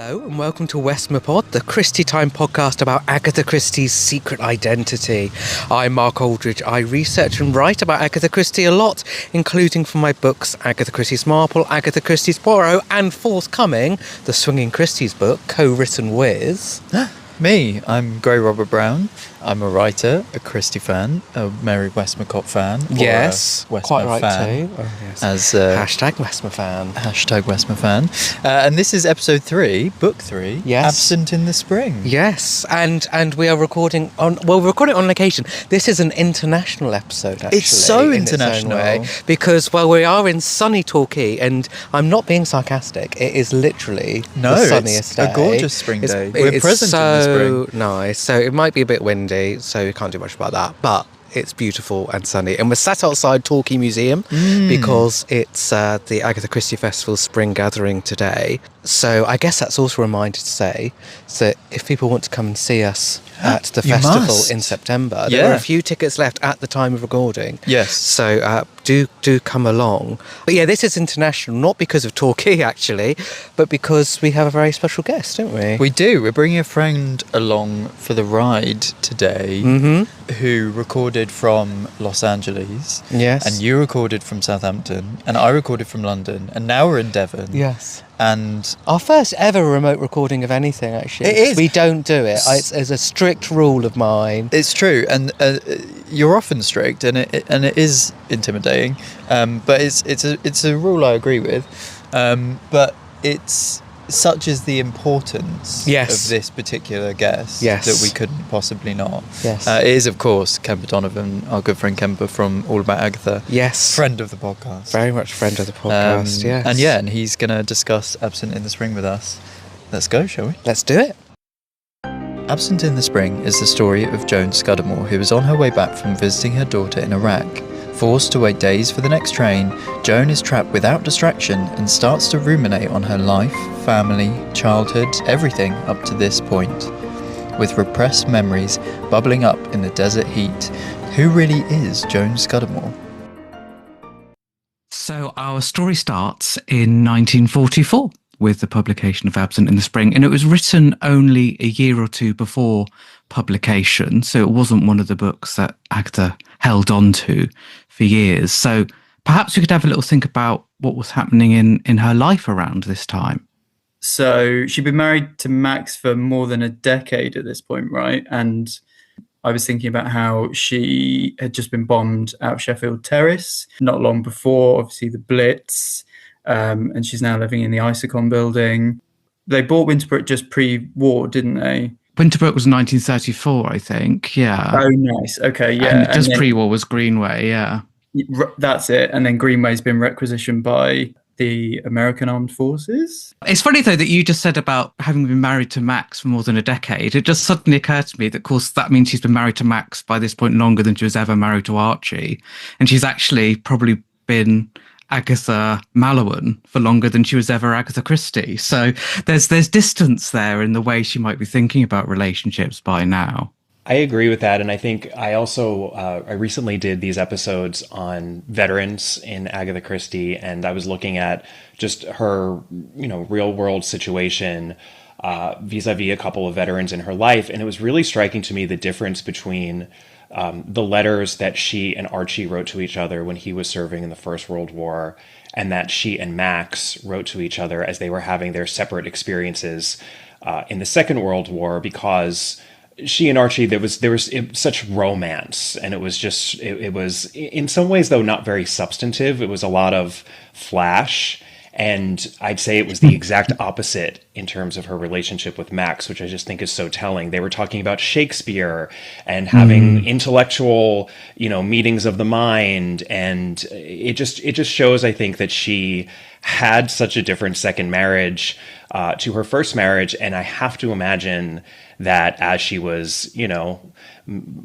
Hello and welcome to Westmapod, the Christie Time podcast about Agatha Christie's secret identity. I'm Mark Aldridge. I research and write about Agatha Christie a lot, including for my books Agatha Christie's Marple, Agatha Christie's Poirot, and forthcoming, the Swinging Christie's book, co-written with... Me, I'm Grey Robert Brown. I'm a writer, a Christie fan, a Mary Westmacott fan. Yes, quite right fan, too. Oh, yes. As hashtag Westma fan. Hashtag Westma fan. And this is episode 3, book 3, yes. Absent in the Spring. Yes, and we are recording on location. This is an international episode, actually. It's so international. In its own way, because, we are in sunny Torquay, and I'm not being sarcastic. It is literally the sunniest day. It's a gorgeous spring day. We're present in the spring. So nice. So it might be a bit windy, so we can't do much about that. But it's beautiful and sunny. And we're sat outside Torquay Museum because it's the Agatha Christie Festival Spring Gathering today. So I guess that's also a reminder to say that if people want to come and see us at the festival in September, there are a few tickets left at the time of recording. Yes. So do come along. But yeah, this is international, not because of Torquay actually, but because we have a very special guest, don't we? We do. We're bringing a friend along for the ride today who recorded from Los Angeles. Yes. And you recorded from Southampton. And I recorded from London. And now we're in Devon. Yes. And our first ever remote recording of anything, actually. It is. We don't do it. It's a strict rule of mine. It's true, and you're often strict, and it is intimidating. But it's a rule I agree with. But it's such is the importance of this particular guest that we couldn't possibly not. Yes. It is, of course, Kemper Donovan, our good friend Kemper from All About Agatha. Yes. Friend of the podcast. Very much friend of the podcast, yes. And he's going to discuss Absent in the Spring with us. Let's go, shall we? Let's do it. Absent in the Spring is the story of Joan Scudamore, who was on her way back from visiting her daughter in Iraq. Forced to wait days for the next train, Joan is trapped without distraction and starts to ruminate on her life, family, childhood, everything up to this point. With repressed memories bubbling up in the desert heat, who really is Joan Scudamore? So our story starts in 1944 with the publication of Absent in the Spring, and it was written only a year or two before publication, so it wasn't one of the books that Agatha held on to for years. So perhaps we could have a little think about what was happening in her life around this time. So she'd been married to Max for more than a decade at this point, right? And I was thinking about how she had just been bombed out of Sheffield Terrace not long before, obviously the Blitz, and she's now living in the Isocon building. They bought Winterbrook just pre-war, didn't they? Winterbrook was 1934, I think. Yeah. Oh, nice. Okay, yeah. And just pre-war was Greenway, yeah. That's it. And then Greenway's been requisitioned by the American Armed Forces. It's funny, though, that you just said about having been married to Max for more than a decade. It just suddenly occurred to me that, of course, that means she's been married to Max by this point longer than she was ever married to Archie. And she's actually probably been Agatha Mallowan for longer than she was ever Agatha Christie. So there's distance there in the way she might be thinking about relationships by now. I agree with that. And I think I also, I recently did these episodes on veterans in Agatha Christie, and I was looking at just her, real world situation vis-a-vis a couple of veterans in her life. And it was really striking to me the difference between the letters that she and Archie wrote to each other when he was serving in the First World War, and that she and Max wrote to each other as they were having their separate experiences in the Second World War, because she and Archie, there was such romance, and it was in some ways, though, not very substantive. It was a lot of flash. And I'd say it was the exact opposite in terms of her relationship with Max, which I just think is so telling. They were talking about Shakespeare and having intellectual, meetings of the mind. And it just shows, I think, that she had such a different second marriage to her first marriage. And I have to imagine that as she was,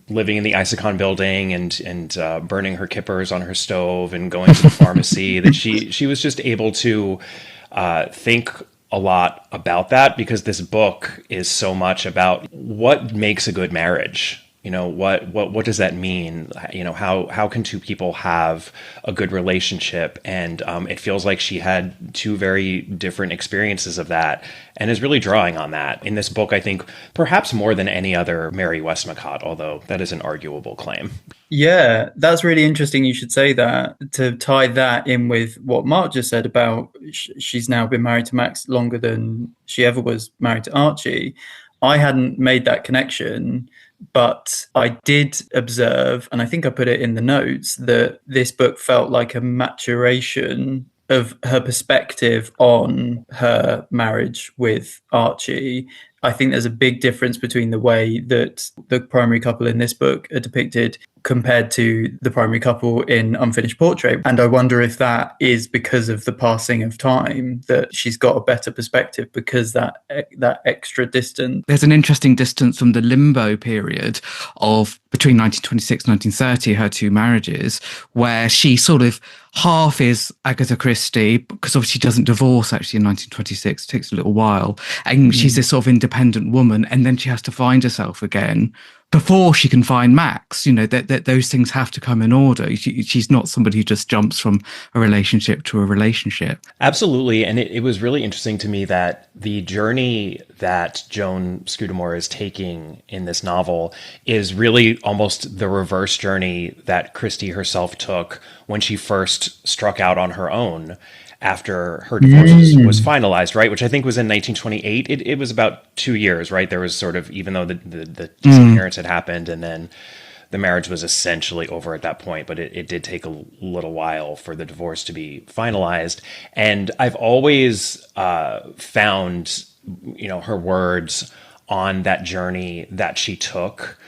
living in the Isocon building and burning her kippers on her stove and going to the pharmacy, that she was just able to think a lot about that, because this book is so much about what makes a good marriage. What does that mean? How can two people have a good relationship? And it feels like she had two very different experiences of that, and is really drawing on that in this book, I think, perhaps more than any other Mary Westmacott, although that is an arguable claim. Yeah, that's really interesting. You should say that, to tie that in with what Mark just said about she's now been married to Max longer than she ever was married to Archie. I hadn't made that connection, but I did observe, and I think I put it in the notes, that this book felt like a maturation of her perspective on her marriage with Archie. I think there's a big difference between the way that the primary couple in this book are depicted compared to the primary couple in Unfinished Portrait. And I wonder if that is because of the passing of time, that she's got a better perspective because that extra distance. There's an interesting distance from the limbo period of between 1926 and 1930, her two marriages, where she sort of half is Agatha Christie, because obviously she doesn't divorce actually in 1926. It takes a little while. And she's this sort of independent woman, and then she has to find herself again before she can find Max. That those things have to come in order. She's not somebody who just jumps from a relationship to a relationship. Absolutely. And it was really interesting to me that the journey that Joan Scudamore is taking in this novel is really almost the reverse journey that Christie herself took when she first struck out on her own after her divorce was finalized, right? Which I think was in 1928. It was about 2 years, right? There was sort of, even though the disappearance had happened, and then the marriage was essentially over at that point, but it did take a little while for the divorce to be finalized. And I've always found, her words on that journey that she took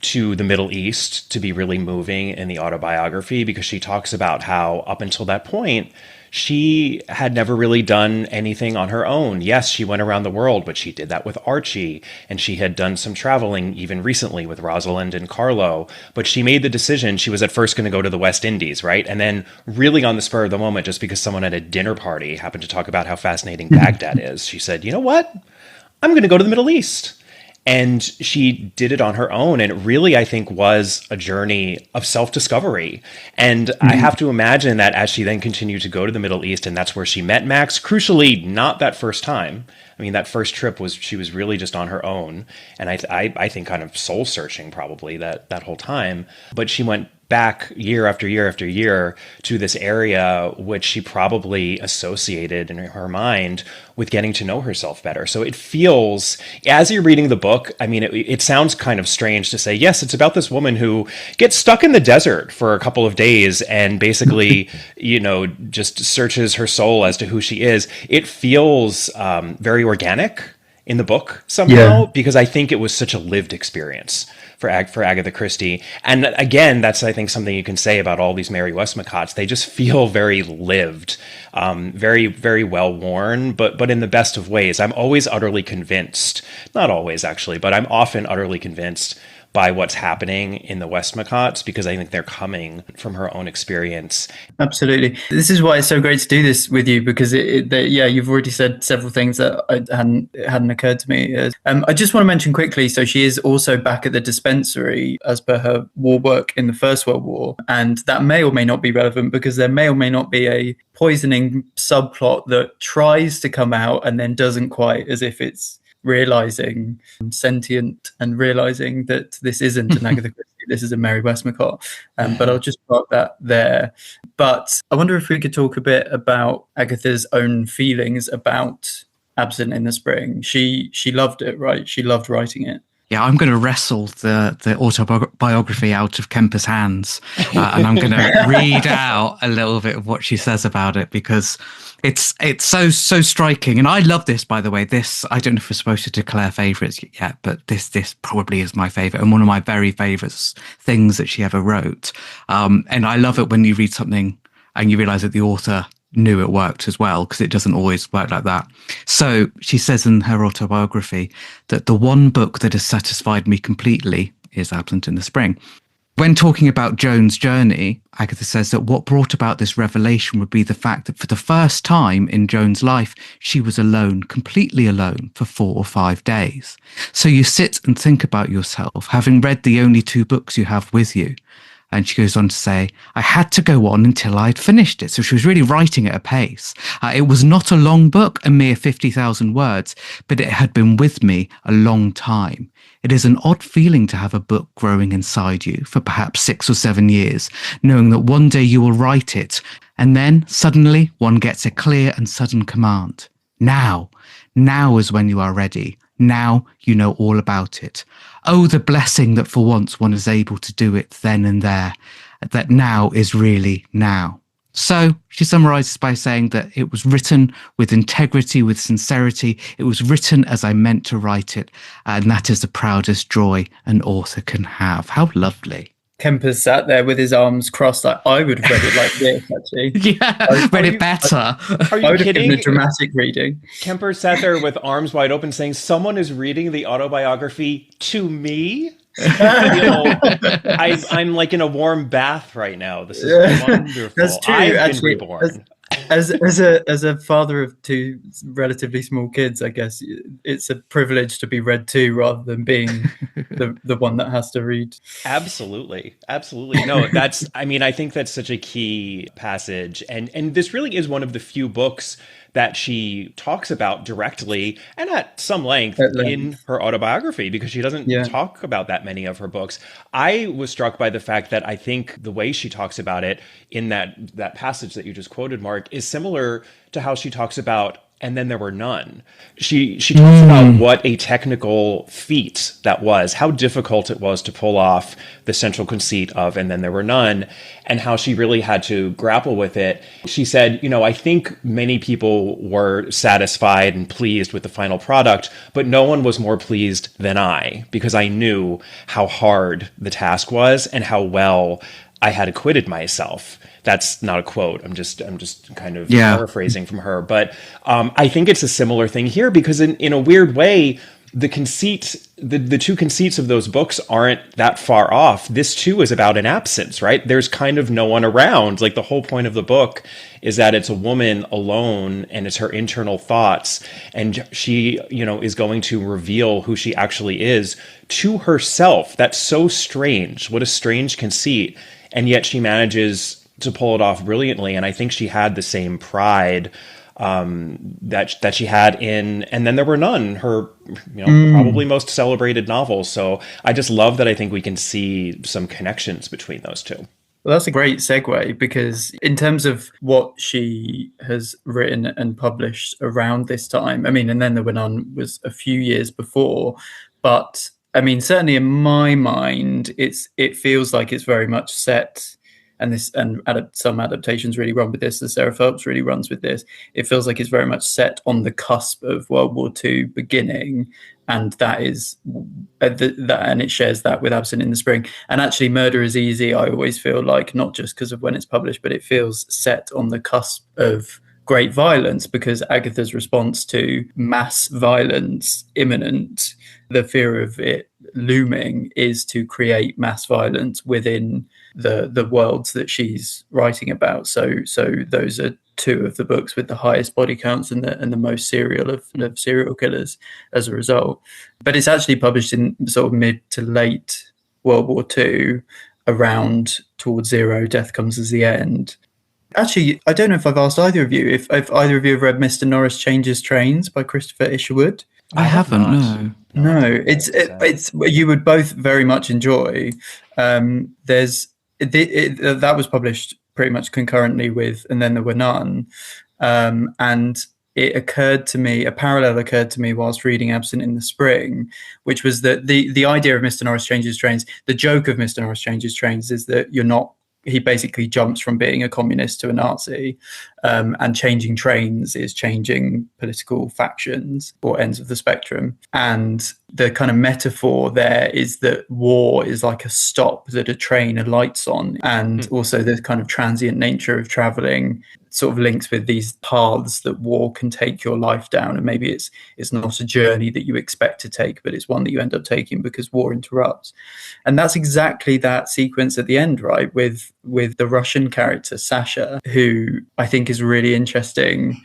to the Middle East to be really moving in the autobiography, because she talks about how up until that point, she had never really done anything on her own. Yes, she went around the world, but she did that with Archie, and she had done some traveling even recently with Rosalind and Carlo. But she made the decision, she was at first going to go to the West Indies, right? And then really on the spur of the moment, just because someone at a dinner party happened to talk about how fascinating Baghdad is, she said, you know what? I'm going to go to the Middle East. And she did it on her own. And it really, I think, was a journey of self-discovery. And I have to imagine that as she then continued to go to the Middle East, and that's where she met Max, crucially, not that first time. I mean, that first trip she was really just on her own. And I think kind of soul searching probably that whole time. But she went back year after year after year to this area which she probably associated in her mind with getting to know herself better. So it feels, as you're reading the book, I mean, it sounds kind of strange to say, yes, it's about this woman who gets stuck in the desert for a couple of days and basically, just searches her soul as to who she is. It feels very organic in the book somehow, because I think it was such a lived experience for Agatha Christie. And again, that's, I think, something you can say about all these Mary Westmacotts. They just feel very lived, very, very well worn, but in the best of ways. I'm always utterly convinced, not always actually, but I'm often utterly convinced by what's happening in the Westmacotts, because I think they're coming from her own experience. Absolutely. This is why it's so great to do this with you, because you've already said several things that hadn't occurred to me. I just want to mention quickly, so she is also back at the dispensary as per her war work in the First World War, and that may or may not be relevant, because there may or may not be a poisoning subplot that tries to come out and then doesn't quite, as if it's realizing sentient and realizing that this isn't an Agatha Christie, this is a Mary Westmacott. But I'll just park that there. But I wonder if we could talk a bit about Agatha's own feelings about Absent in the Spring. She loved it, right? She loved writing it. Yeah, I'm going to wrestle the autobiography out of Kemper's hands, and I'm going to read out a little bit of what she says about it, because it's so striking. And I love this, by the way. This, I don't know if we're supposed to declare favourites yet, but this probably is my favourite and one of my very favourite things that she ever wrote. And I love it when you read something and you realise that the author knew it worked as well, because it doesn't always work like that. So she says in her autobiography that the one book that has satisfied me completely is Absent in the Spring. When talking about Joan's journey, Agatha says that what brought about this revelation would be the fact that for the first time in Joan's life, she was alone, completely alone, for 4 or 5 days. So you sit and think about yourself, having read the only 2 books you have with you. And she goes on to say, I had to go on until I'd finished it. So she was really writing at a pace. It was not a long book, a mere 50,000 words, but it had been with me a long time. It is an odd feeling to have a book growing inside you for perhaps 6 or 7 years, knowing that one day you will write it. And then suddenly one gets a clear and sudden command. Now is when you are ready. Now you know all about it. Oh, the blessing that for once one is able to do it then and there, that now is really now. So she summarizes by saying that it was written with integrity, with sincerity. It was written as I meant to write it. And that is the proudest joy an author can have. How lovely. Kemper sat there with his arms crossed. I would have read it like this, actually. Yeah, read it better. Are you I would have kidding? given a dramatic reading. Kemper sat there with arms wide open saying, someone is reading the autobiography to me? I'm like in a warm bath right now. This is wonderful. That's true. I've been reborn. As a father of 2 relatively small kids, I guess it's a privilege to be read to rather than being the one that has to read. Absolutely. No, I think that's such a key passage. And this really is one of the few books that she talks about directly and at some length in her autobiography, because she doesn't talk about that many of her books. I was struck by the fact that I think the way she talks about it in that passage that you just quoted, Mark, is similar to how she talks about And Then There Were None. She talks about what a technical feat that was, how difficult it was to pull off the central conceit of And Then There Were None, and how she really had to grapple with it. She said, I think many people were satisfied and pleased with the final product, but no one was more pleased than I, because I knew how hard the task was and how well I had acquitted myself. That's not a quote. I'm just kind of paraphrasing from her. But I think it's a similar thing here, because in a weird way, the conceit, the 2 conceits of those books aren't that far off. This too is about an absence, right? There's kind of no one around. Like, the whole point of the book is that it's a woman alone and it's her internal thoughts. And she, is going to reveal who she actually is to herself. That's so strange. What a strange conceit. And yet she manages to pull it off brilliantly. And I think she had the same pride that she had in And Then There Were None, her probably most celebrated novel. So I just love that. I think we can see some connections between those 2. Well, that's a great segue, because in terms of what she has written and published around this time, And Then There Were None was a few years before, but certainly in my mind, it feels like it's very much set. And some adaptations really run with this. The Sarah Phelps really runs with this. It feels like it's very much set on the cusp of World War II beginning, and that is and it shares that with Absent in the Spring. And actually, Murder is Easy, I always feel like, not just because of when it's published, but it feels set on the cusp of great violence, because Agatha's response to mass violence imminent, the fear of it looming, is to create mass violence within the worlds that she's writing about. So those are 2 of the books with the highest body counts and the most serial of serial killers as a result. But it's actually published in sort of mid to late World War II, around towards Zero, Death Comes as the End. Actually, I don't know if I've asked either of you if either of you have read Mr. Norris Changes Trains by Christopher Isherwood. I haven't. No, it's you would both very much enjoy. That was published pretty much concurrently with And Then There Were None, and it occurred to me, a parallel occurred to me whilst reading Absent in the Spring, which was that the idea of Mr. Norris Changes Trains, the joke of Mr. Norris Changes Trains, is that he basically jumps from being a communist to a Nazi, and changing trains is changing political factions or ends of the spectrum. And the kind of metaphor there is that war is like a stop that a train alights on, and also the kind of transient nature of traveling sort of links with these paths that war can take your life down. And maybe it's not a journey that you expect to take, but it's one that you end up taking because war interrupts. And that's exactly that sequence at the end, right? With the Russian character, Sasha, who I think is really interesting.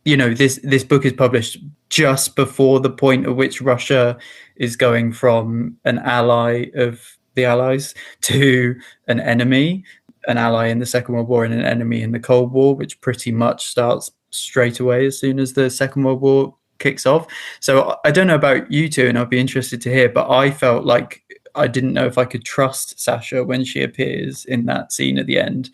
You know, this book is published just before the point at which Russia is going from an ally of the Allies to an enemy, an ally in the Second World War and an enemy in the Cold War, which pretty much starts straight away as soon as the Second World War kicks off. So I don't know about you two, and I'd be interested to hear, but I felt like I didn't know if I could trust Sasha when she appears in that scene at the end.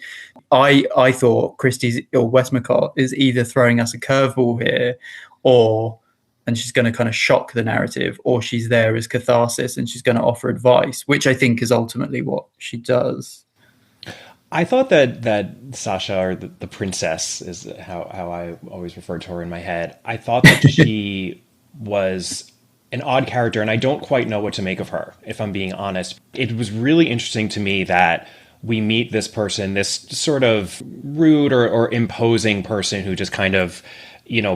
I thought Christie or Westmacott is either throwing us a curveball here, and she's going to kind of shock the narrative, or she's there as catharsis and she's going to offer advice, which I think is ultimately what she does. I thought that Sasha, or the princess, is how I always referred to her in my head. I thought that she was an odd character, and I don't quite know what to make of her, if I'm being honest. It was really interesting to me that we meet this person, this sort of rude or imposing person who just kind of,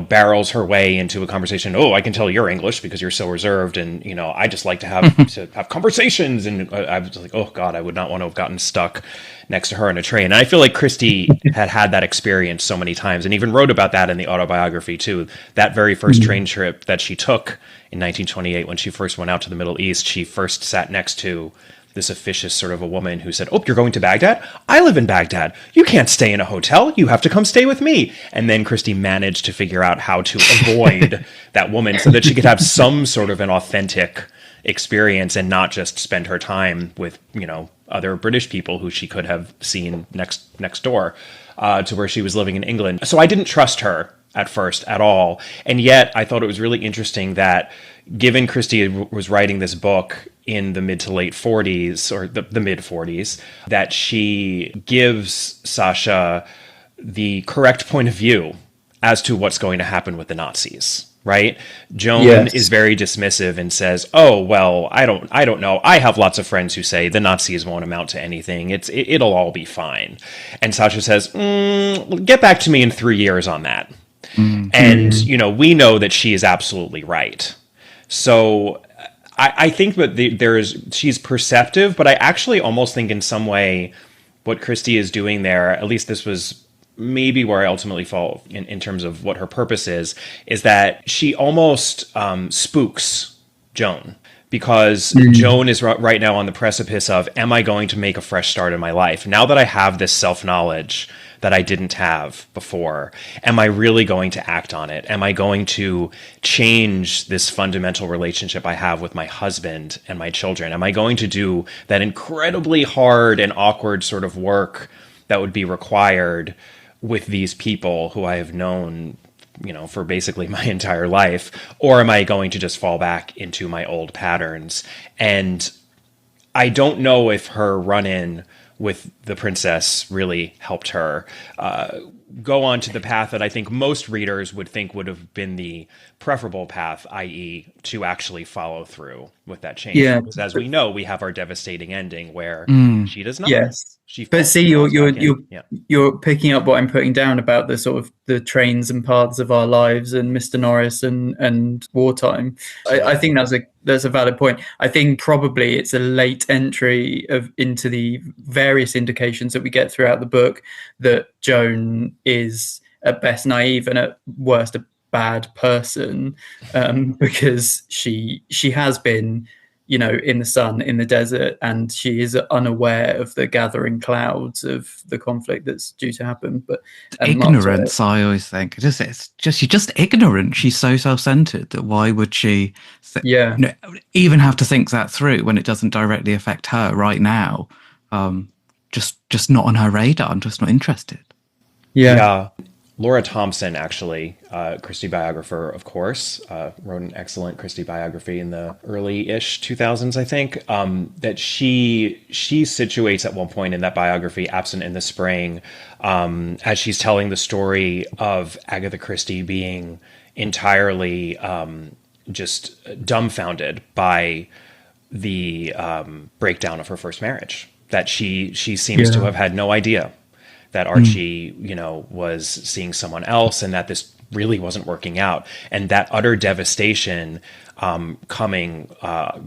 barrels her way into a conversation. Oh, I can tell you're English because you're so reserved. And, I just like to have conversations. And I was like, oh God, I would not want to have gotten stuck next to her in a train. And I feel like Christie had that experience so many times, and even wrote about that in the autobiography too. That very first train trip that she took in 1928, when she first went out to the Middle East, she first sat next to this officious sort of a woman who said, oh, you're going to Baghdad? I live in Baghdad. You can't stay in a hotel. You have to come stay with me. And then Christie managed to figure out how to avoid that woman so that she could have some sort of an authentic experience and not just spend her time with, other British people who she could have seen next door to where she was living in England. So I didn't trust her at first at all. And yet I thought it was really interesting that, given Christie was writing this book in the mid to late 40s, or the mid 40s, that she gives Sasha the correct point of view as to what's going to happen with the Nazis, right? Joan is very dismissive and says, oh, well, I don't know. I have lots of friends who say the Nazis won't amount to anything. It'll all be fine. And Sasha says, get back to me in 3 years on that. And, we know that she is absolutely right. So I think that she's perceptive, but I actually almost think in some way what Christie is doing there, at least this was maybe where I ultimately fall in terms of what her purpose is that she almost spooks Joan. Because Joan is right now on the precipice of, am I going to make a fresh start in my life? Now that I have this self-knowledge that I didn't have before, am I really going to act on it? Am I going to change this fundamental relationship I have with my husband and my children? Am I going to do that incredibly hard and awkward sort of work that would be required with these people who I have known, for basically my entire life? Or am I going to just fall back into my old patterns? And I don't know if her run-in with the princess really helped her go on to the path that I think most readers would think would have been the preferable path, i.e. to actually follow through with that change. Yeah. Because as we know, we have our devastating ending where she does not. Yes. But see, you're picking up what I'm putting down about the sort of the trains and paths of our lives and Mr. Norris and wartime. I think that's a valid point. I think probably it's a late entry into the various indications that we get throughout the book that Joan is at best naive and at worst a bad person, because she has been, in the sun, in the desert, and she is unaware of the gathering clouds of the conflict that's due to happen. But ignorance, I always think, she's just ignorant. She's so self-centered that why would she even have to think that through when it doesn't directly affect her right now? Just not on her radar. I'm just not interested. Yeah. Laura Thompson, actually, Christie biographer, of course, wrote an excellent Christie biography in the early-ish 2000s, I think, that she situates at one point in that biography, Absent in the Spring, as she's telling the story of Agatha Christie being entirely just dumbfounded by the breakdown of her first marriage, that she seems to have had no idea that Archie, was seeing someone else, and that this really wasn't working out. And that utter devastation coming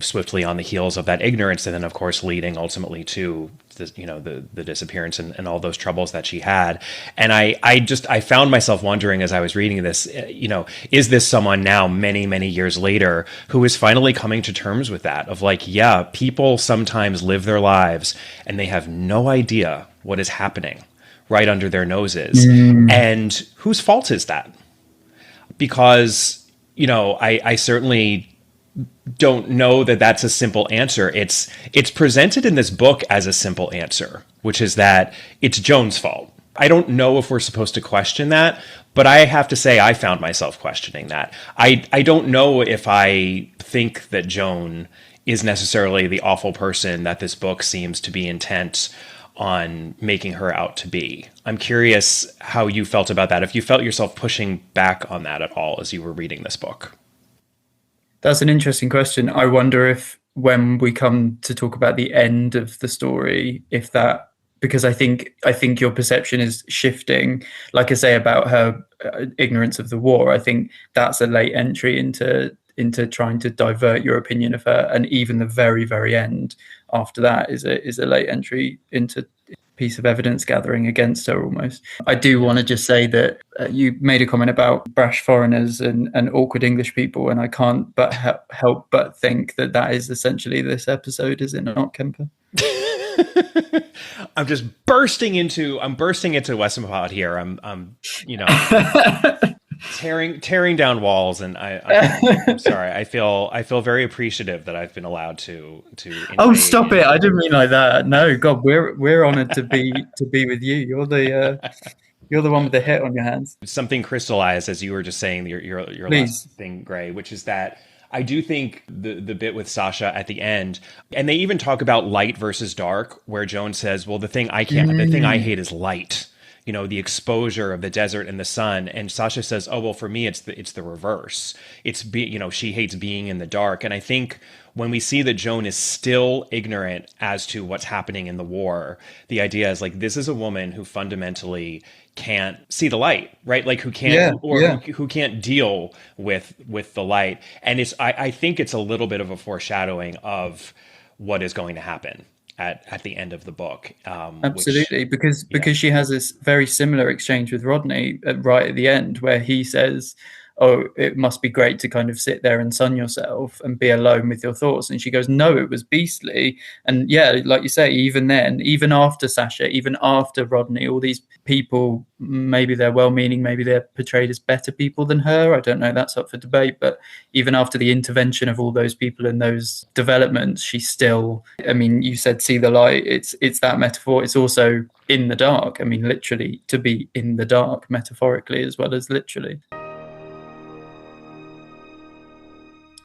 swiftly on the heels of that ignorance, and then of course leading ultimately to the disappearance and all those troubles that she had. And I found myself wondering as I was reading this, is this someone now many, many years later who is finally coming to terms with that, of like, yeah, people sometimes live their lives and they have no idea what is happening right under their noses. And whose fault is that? Because, I certainly don't know that that's a simple answer. It's presented in this book as a simple answer, which is that it's Joan's fault. I don't know if we're supposed to question that, but I have to say I found myself questioning that. I don't know if I think that Joan is necessarily the awful person that this book seems to be intent on making her out to be. I'm curious how you felt about that, if you felt yourself pushing back on that at all as you were reading this book. That's an interesting question. I wonder if when we come to talk about the end of the story, if that, because I think your perception is shifting, like I say about her ignorance of the war. I think that's a late entry into trying to divert your opinion of her, and even the very, very end after that is a late entry into piece of evidence gathering against her almost. I do want to just say that you made a comment about brash foreigners and awkward English people, and I can't but help but think that is essentially this episode, is it not, Kemper? I'm bursting into Westmapod here. I'm tearing down walls, and I'm sorry. I feel very appreciative that I've been allowed to. Oh, stop it! I didn't mean like that. No, God, we're honored to be with you. You're the one with the hit on your hands. Something crystallized as you were just saying your last thing, Gray, which is that I do think the bit with Sasha at the end, and they even talk about light versus dark, where Joan says, "Well, the thing I hate is light." The exposure of the desert and the sun. And Sasha says, "Oh, well, for me, it's the reverse. She hates being in the dark." And I think when we see that Joan is still ignorant as to what's happening in the war, the idea is like, this is a woman who fundamentally can't see the light, right? Like who can't, who can't deal with the light. And I think it's a little bit of a foreshadowing of what is going to happen at the end of the book. Absolutely, because she has this very similar exchange with Rodney right at the end, where he says, "Oh, it must be great to kind of sit there and sun yourself and be alone with your thoughts." And she goes, "No, it was beastly." And yeah, like you say, even then, even after Sasha, even after Rodney, all these people, maybe they're well-meaning, maybe they're portrayed as better people than her. I don't know, that's up for debate. But even after the intervention of all those people and those developments, she's still, I mean, you said see the light. It's that metaphor. It's also in the dark. I mean, literally, to be in the dark, metaphorically as well as literally.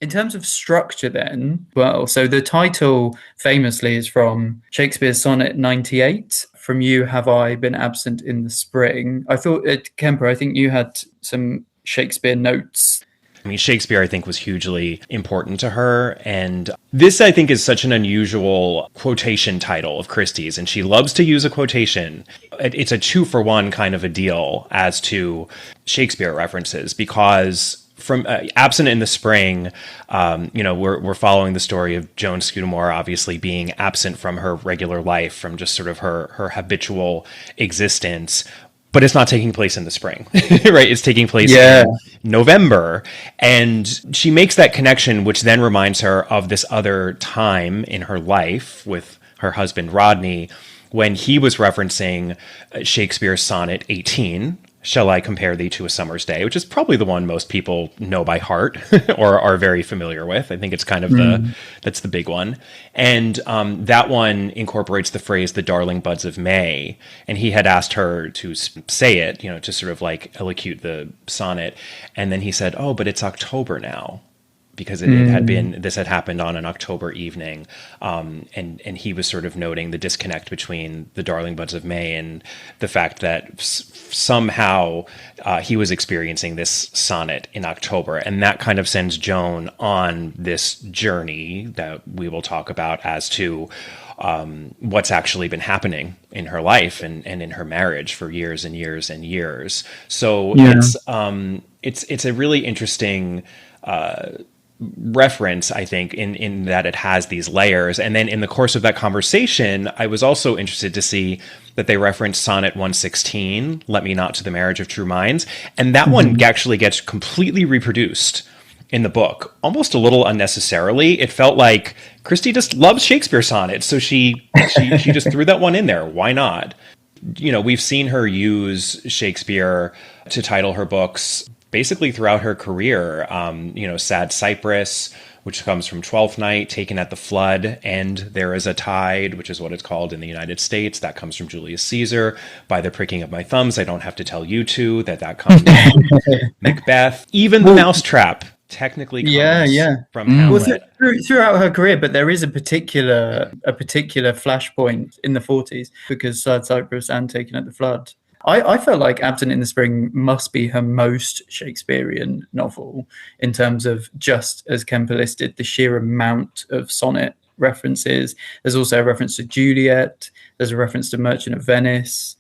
In terms of structure then, well, so the title famously is from Shakespeare's Sonnet 98, From You Have I Been Absent in the Spring. I thought, Kemper, I think you had some Shakespeare notes. I mean, Shakespeare, I think, was hugely important to her. And this, I think, is such an unusual quotation title of Christie's. And she loves to use a quotation. It's a 2-for-1 kind of a deal as to Shakespeare references, because from Absent in the Spring, we're following the story of Joan Scudamore obviously being absent from her regular life, from just sort of her habitual existence. But it's not taking place in the spring, right? It's taking place in November. And she makes that connection, which then reminds her of this other time in her life with her husband, Rodney, when he was referencing Shakespeare's Sonnet 18, Shall I Compare Thee to a Summer's Day, which is probably the one most people know by heart or are very familiar with. I think it's kind of that's the big one. And that one incorporates the phrase, the darling buds of May. And he had asked her to say it, to sort of like elocute the sonnet. And then he said, "Oh, but it's October now." because this had happened on an October evening. And he was sort of noting the disconnect between the Darling Buds of May and the fact that somehow he was experiencing this sonnet in October. And that kind of sends Joan on this journey that we will talk about as to what's actually been happening in her life and in her marriage for years and years and years. So it's a really interesting reference, I think, in that it has these layers. And then in the course of that conversation, I was also interested to see that they referenced Sonnet 116, Let Me Not to the Marriage of True Minds. And that one actually gets completely reproduced in the book, almost a little unnecessarily. It felt like Christie just loves Shakespeare sonnets, so she just threw that one in there. Why not? You know, we've seen her use Shakespeare to title her books basically throughout her career. Sad Cypress, which comes from Twelfth Night, Taken at the Flood, and There Is a Tide, which is what it's called in the United States. That comes from Julius Caesar. By the Pricking of My Thumbs, I don't have to tell you two that comes from Macbeth. Even The Mousetrap technically comes from Hamlet. Well, throughout her career, but there is a particular flashpoint in the 40s because Sad Cypress and Taken at the Flood. I felt like Absent in the Spring must be her most Shakespearean novel in terms of, just as Kemper listed, the sheer amount of sonnet references. There's also a reference to Juliet. There's a reference to Merchant of Venice.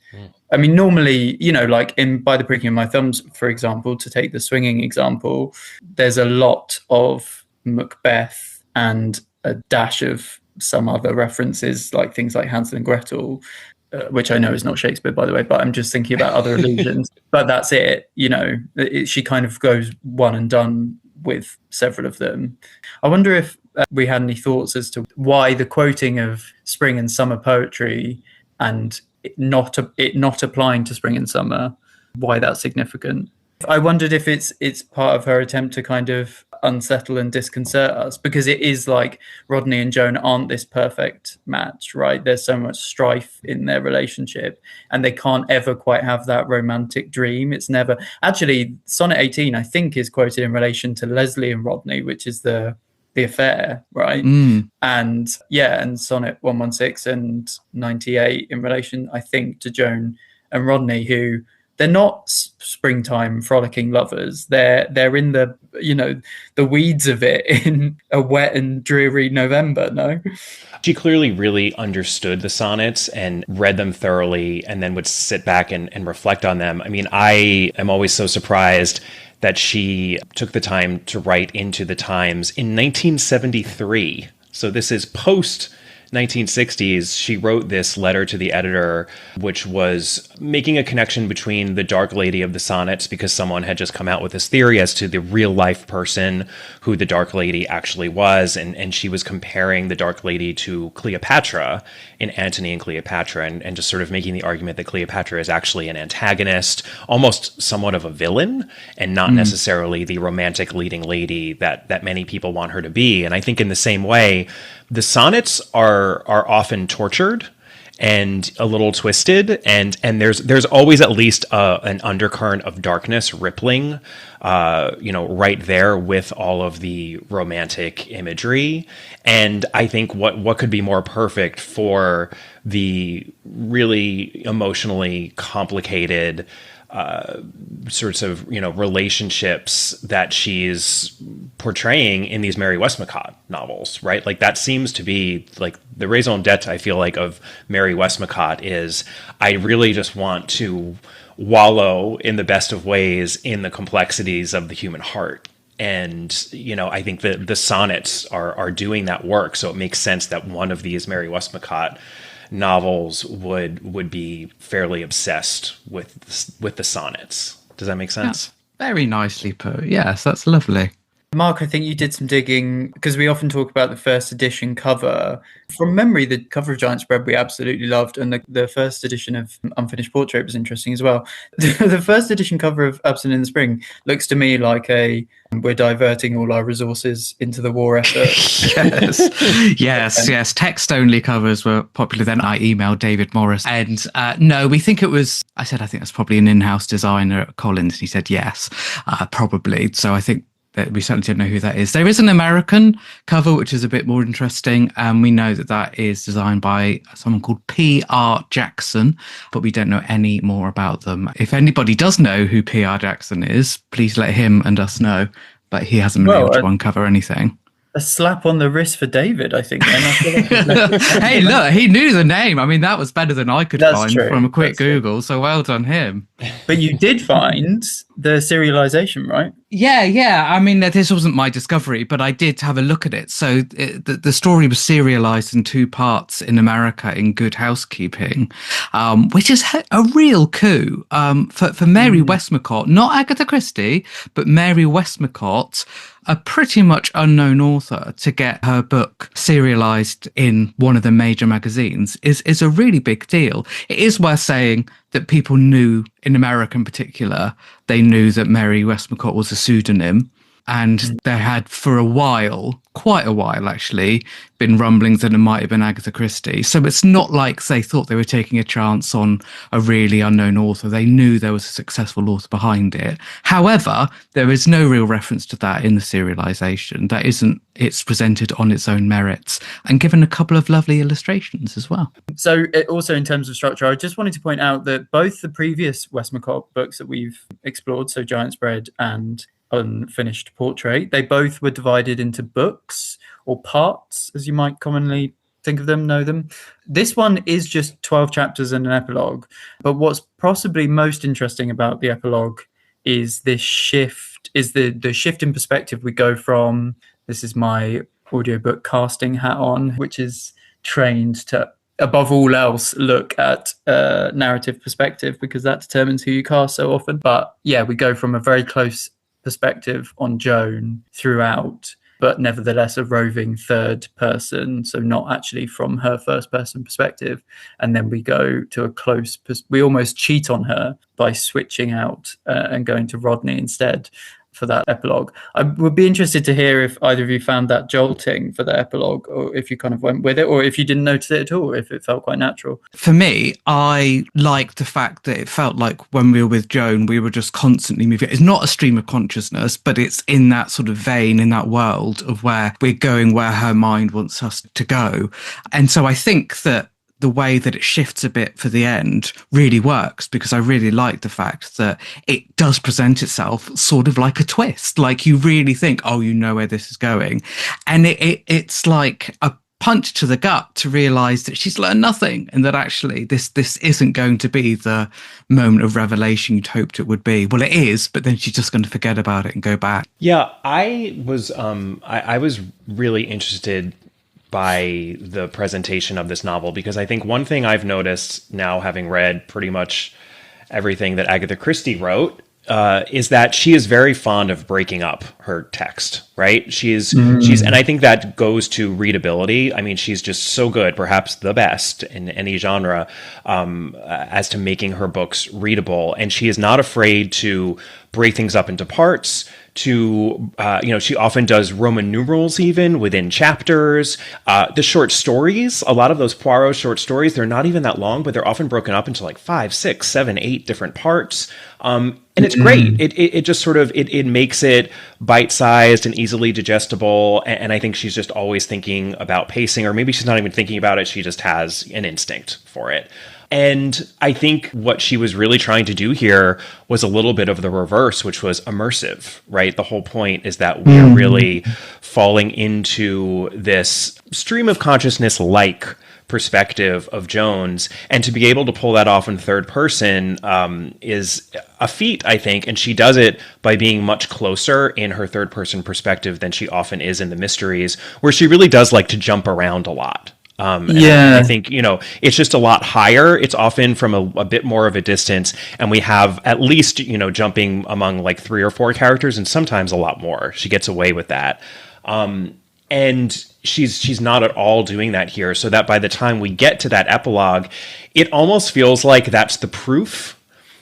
I mean, normally, like in By the Pricking of My Thumbs, for example, to take the swinging example, there's a lot of Macbeth and a dash of some other references, like things like Hansel and Gretel, which I know is not Shakespeare, by the way, but I'm just thinking about other allusions. But that's it. She kind of goes one and done with several of them. I wonder if we had any thoughts as to why the quoting of spring and summer poetry and it not applying to spring and summer, why that's significant. I wondered if it's part of her attempt to kind of unsettle and disconcert us, because it is like Rodney and Joan aren't this perfect match, right? There's so much strife in their relationship and they can't ever quite have that romantic dream. It's never actually. Sonnet 18 I think is quoted in relation to Leslie and Rodney, which is the affair, right? And Sonnet 116 and 98 in relation, I think, to Joan and Rodney, who they're not springtime frolicking lovers. They're in the the weeds of it in a wet and dreary November. No, she clearly really understood the sonnets and read them thoroughly, and then would sit back and reflect on them. I mean, I am always so surprised that she took the time to write into the Times in 1973. So this is post 1960s. She wrote this letter to the editor, which was making a connection between the Dark Lady of the Sonnets, because someone had just come out with this theory as to the real life person who the Dark Lady actually was. And she was comparing the Dark Lady to Cleopatra in Antony and Cleopatra, and just sort of making the argument that Cleopatra is actually an antagonist, almost somewhat of a villain, and not necessarily the romantic leading lady that many people want her to be. And I think in the same way, the sonnets are often tortured and a little twisted, and there's always at least an undercurrent of darkness rippling, right there with all of the romantic imagery. And I think what could be more perfect for the really emotionally complicated sorts of relationships that she's portraying in these Mary Westmacott novels, right? Like that seems to be like the raison d'etre, I feel like, of Mary Westmacott is I really just want to wallow in the best of ways in the complexities of the human heart. And, I think that the sonnets are doing that work. So it makes sense that one of these Mary Westmacott novels would be fairly obsessed with the sonnets. Does that make sense? Yeah, very nicely put. Yes, that's lovely. Mark, I think you did some digging, because we often talk about the first edition cover. From memory, the cover of Giant Spread we absolutely loved, and the first edition of Unfinished Portrait was interesting as well. The first edition cover of Absent in the Spring looks to me like we're diverting all our resources into the war effort. Yes. Text-only covers were popular then. I emailed David Morris, and no, we think it was, I think that's probably an in-house designer at Collins, and he said yes, probably. So I think we certainly don't know who that is. There is an American cover, which is a bit more interesting. And we know that that is designed by someone called P.R. Jackson, but we don't know any more about them. If anybody does know who P.R. Jackson is, please let him and us know. But he hasn't been able to uncover anything. A slap on the wrist for David, I think. Hey, look, he knew the name. I mean, that was better than I could find from a quick Google. So well done him. But you did find the serialization, right? Yeah. I mean, this wasn't my discovery, but I did have a look at it. So the story was serialized in 2 parts in America in Good Housekeeping, which is a real coup for Mary Westmacott, not Agatha Christie, but Mary Westmacott, a pretty much unknown author, to get her book serialized in one of the major magazines is a really big deal. It is worth saying that people knew, in America in particular, they knew that Mary Westmacott was a pseudonym. And there had, for a while, quite a while actually, been rumblings that it might have been Agatha Christie. So it's not like they thought they were taking a chance on a really unknown author. They knew there was a successful author behind it. However, there is no real reference to that in the serialization. It's presented on its own merits and given a couple of lovely illustrations as well. So also in terms of structure, I just wanted to point out that both the previous Westmacott books that we've explored, so Giant's Bread and Unfinished Portrait, they both were divided into books or parts, as you might commonly think of them, know them. This one is just 12 chapters and an epilogue, but what's possibly most interesting about the epilogue is this shift, is the shift in perspective. We go from, this is my audiobook casting hat on, which is trained to, above all else, look at narrative perspective, because that determines who you cast so often. But yeah, we go from a very close perspective on Joan throughout, but nevertheless a roving third person, so not actually from her first person perspective. And then we go to a close, we almost cheat on her by switching out and going to Rodney instead for that epilogue. I would be interested to hear if either of you found that jolting for the epilogue, or if you kind of went with it, or if you didn't notice it at all, if it felt quite natural. For me, I liked the fact that it felt like when we were with Joan, we were just constantly moving. It's not a stream of consciousness, but it's in that sort of vein, in that world of where we're going, where her mind wants us to go. And so I think that the way that it shifts a bit for the end really works, because I really like the fact that it does present itself sort of like a twist. Like you really think, oh, you know where this is going. And it's like a punch to the gut to realize that she's learned nothing, and that actually this isn't going to be the moment of revelation you'd hoped it would be. Well, it is, but then she's just going to forget about it and go back. Yeah, I was really interested by the presentation of this novel, because I think one thing I've noticed now, having read pretty much everything that Agatha Christie wrote, is that she is very fond of breaking up her text, right? She's, and I think that goes to readability. I mean, she's just so good, perhaps the best in any genre, as to making her books readable. And she is not afraid to break things up into parts, to, she often does Roman numerals even within chapters. The short stories, a lot of those Poirot short stories, they're not even that long, but they're often broken up into like 5, 6, 7, 8 different parts. And it's great. It just sort of, it makes it bite-sized and easily digestible. And I think she's just always thinking about pacing, or maybe she's not even thinking about it. She just has an instinct for it. And I think what she was really trying to do here was a little bit of the reverse, which was immersive, right? The whole point is that we're really falling into this stream of consciousness-like perspective of Jones, and to be able to pull that off in third person is a feat, I think, and she does it by being much closer in her third person perspective than she often is in the mysteries, where she really does like to jump around a lot. I think, it's just a lot higher. It's often from a bit more of a distance, and we have at least, jumping among like 3 or 4 characters, and sometimes a lot more. She gets away with that. And she's not at all doing that here, so that by the time we get to that epilogue, it almost feels like that's the proof.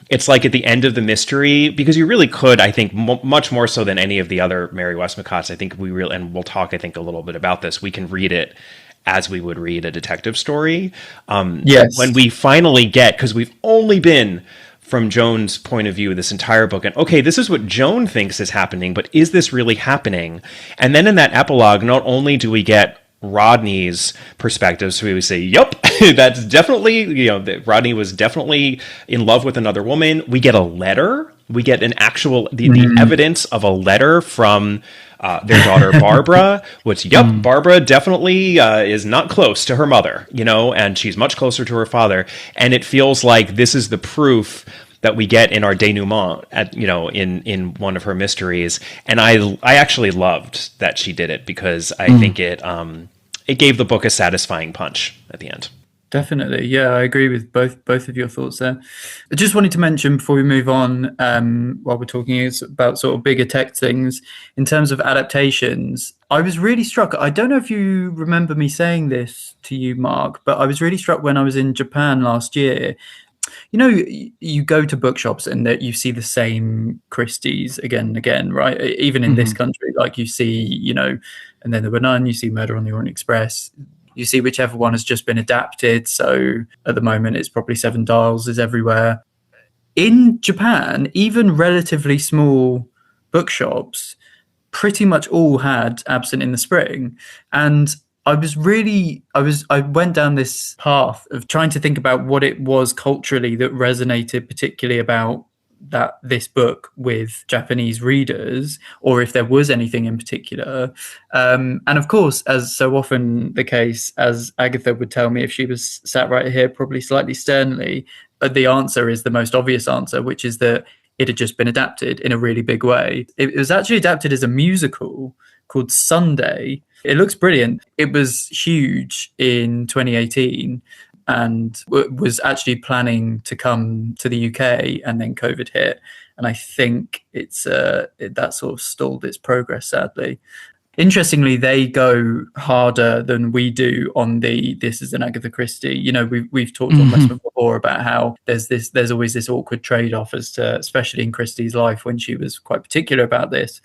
It's like at the end of the mystery, because you really could, I think, much more so than any of the other Mary Westmacotts, I think and we'll talk, I think, a little bit about this, we can read it as we would read a detective story. Yes. When we finally get, because we've only been from Joan's point of view this entire book. And okay, this is what Joan thinks is happening, but is this really happening? And then in that epilogue, not only do we get Rodney's perspective, so we would say, yep, that's definitely, that Rodney was definitely in love with another woman. We get a letter. We get an actual, the evidence of a letter from their daughter, Barbara, which, Barbara definitely is not close to her mother, and she's much closer to her father. And it feels like this is the proof that we get in our denouement in one of her mysteries. And I actually loved that she did it, because I think it gave the book a satisfying punch at the end. Definitely. Yeah, I agree with both of your thoughts there. I just wanted to mention before we move on, while we're talking about sort of bigger text things, in terms of adaptations, I was really struck. I don't know if you remember me saying this to you, Mark, but I was really struck when I was in Japan last year. You go to bookshops and that you see the same Christies again and again, right? Even in this country, like you see, And Then There Were None, you see Murder on the Orient Express, you see whichever one has just been adapted. So at the moment, it's probably Seven Dials is everywhere. In Japan, even relatively small bookshops pretty much all had Absent in the Spring. And I went down this path of trying to think about what it was culturally that resonated particularly about this book with Japanese readers, or if there was anything in particular. And of course, as so often the case, as Agatha would tell me if she was sat right here, probably slightly sternly, the answer is the most obvious answer, which is that it had just been adapted in a really big way. It was actually adapted as a musical called Sunday. It looks brilliant. It was huge in 2018 and was actually planning to come to the UK, and then COVID hit. And I think that sort of stalled its progress, sadly. Interestingly, they go harder than we do on this is an Agatha Christie. We've talked on Westmapod before about how there's always this awkward trade-off as to, especially in Christie's life when she was quite particular about this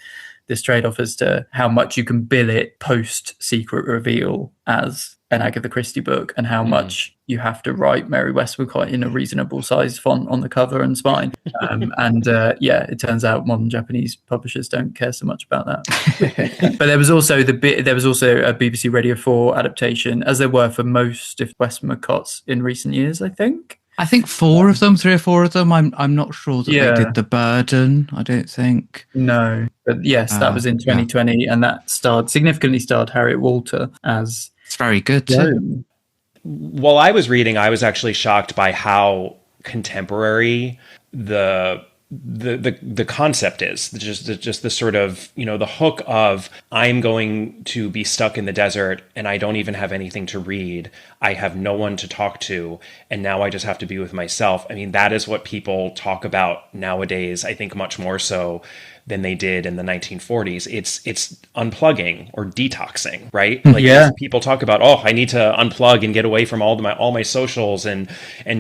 trade-off as to how much you can bill it post-secret reveal as an Agatha Christie book, and how much you have to write Mary Westmacott in a reasonable size font on the cover and spine. It turns out modern Japanese publishers don't care so much about that. But there was also a BBC Radio 4 adaptation, as there were for most of Westmacott's in recent years, I think. I think 3 or 4 of them. I'm not sure that they did The Burden. I don't think. No, but yes, that was in 2020, and that significantly starred Harriet Walter as. It's very good too. While I was reading, I was actually shocked by how contemporary the concept is. Just the sort of, the hook of, I'm going to be stuck in the desert and I don't even have anything to read. I have no one to talk to, and now I just have to be with myself. I mean, that is what people talk about nowadays, I think much more so than they did in the 1940s. It's unplugging or detoxing, right? Like people talk about, I need to unplug and get away from all my socials and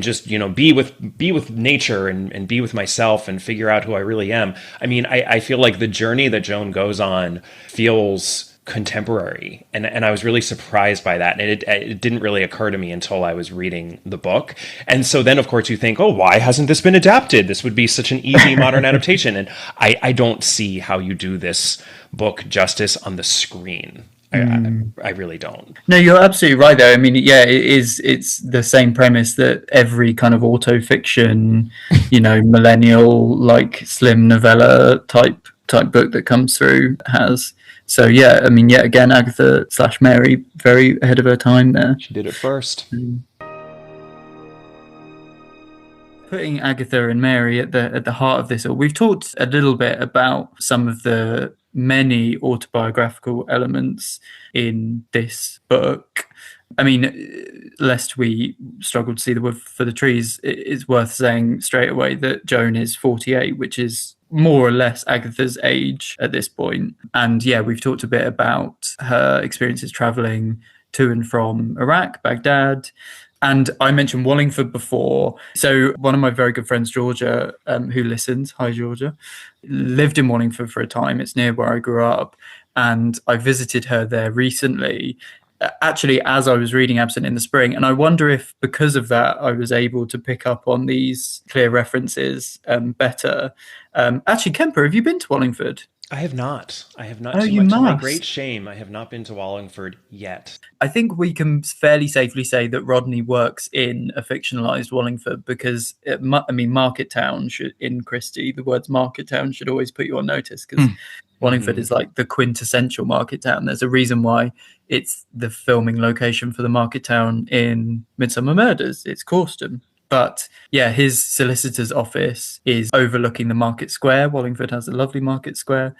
just, be with nature and be with myself and figure out who I really am. I mean, I feel like the journey that Joan goes on feels contemporary, and I was really surprised by that, and it didn't really occur to me until I was reading the book. And so then of course you think, why hasn't this been adapted? This would be such an easy modern adaptation, and I don't see how you do this book justice on the screen. I really don't. No, you're absolutely right though. I mean, it's the same premise that every kind of auto fiction, millennial, like slim novella type book that comes through has. So I mean, yet again, Agatha / Mary, very ahead of her time there. She did it first. Putting Agatha and Mary at the heart of this all, we've talked a little bit about some of the many autobiographical elements in this book. I mean, lest we struggle to see the wood for the trees, it's worth saying straight away that Joan is 48, which is more or less Agatha's age at this point. And we've talked a bit about her experiences traveling to and from Iraq, Baghdad. And I mentioned Wallingford before. So one of my very good friends, Georgia, who listens, hi Georgia, lived in Wallingford for a time. It's near where I grew up. And I visited her there recently. actually as I was reading Absent in the Spring. And I wonder if because of that, I was able to pick up on these clear references better. Actually, Kemper, have you been to Wallingford? I have not. Oh, you must. To my great shame, I have not been to Wallingford yet. I think we can fairly safely say that Rodney works in a fictionalized Wallingford because, Market Town in Christie, the words Market Town should always put you on notice because Wallingford is like the quintessential market town. There's a reason why it's the filming location for the market town in Midsummer Murders. It's Causton. But yeah, his solicitor's office is overlooking the market square. Wallingford has a lovely market square.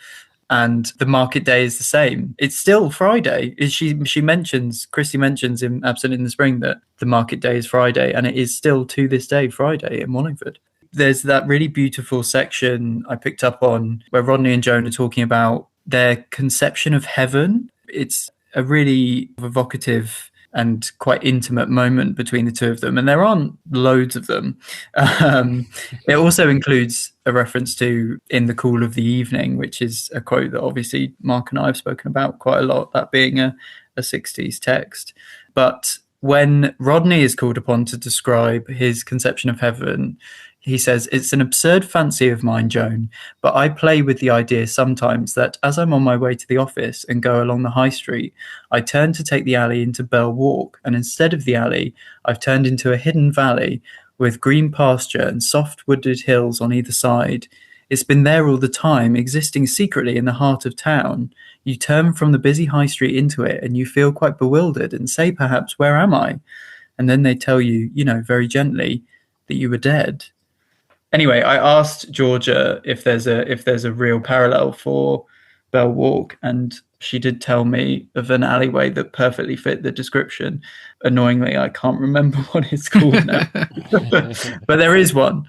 And the market day is the same. It's still Friday. Christie mentions in Absent in the Spring that the market day is Friday, and it is still to this day Friday in Wallingford. There's that really beautiful section I picked up on where Rodney and Joan are talking about their conception of heaven. It's a really evocative and quite intimate moment between the two of them. And there aren't loads of them. It also includes a reference to In the Cool of the Evening, which is a quote that obviously Mark and I have spoken about quite a lot, that being a 60s text. But when Rodney is called upon to describe his conception of heaven, he says, "It's an absurd fancy of mine, Joan, but I play with the idea sometimes that as I'm on my way to the office and go along the high street, I turn to take the alley into Bell Walk, and instead of the alley, I've turned into a hidden valley with green pasture and soft wooded hills on either side. It's been there all the time, existing secretly in the heart of town. You turn from the busy high street into it, and you feel quite bewildered and say perhaps, 'Where am I?' And then they tell you, very gently, that you were dead." Anyway, I asked Georgia if there's a real parallel for Bell Walk, and she did tell me of an alleyway that perfectly fit the description. Annoyingly, I can't remember what it's called now, but there is one.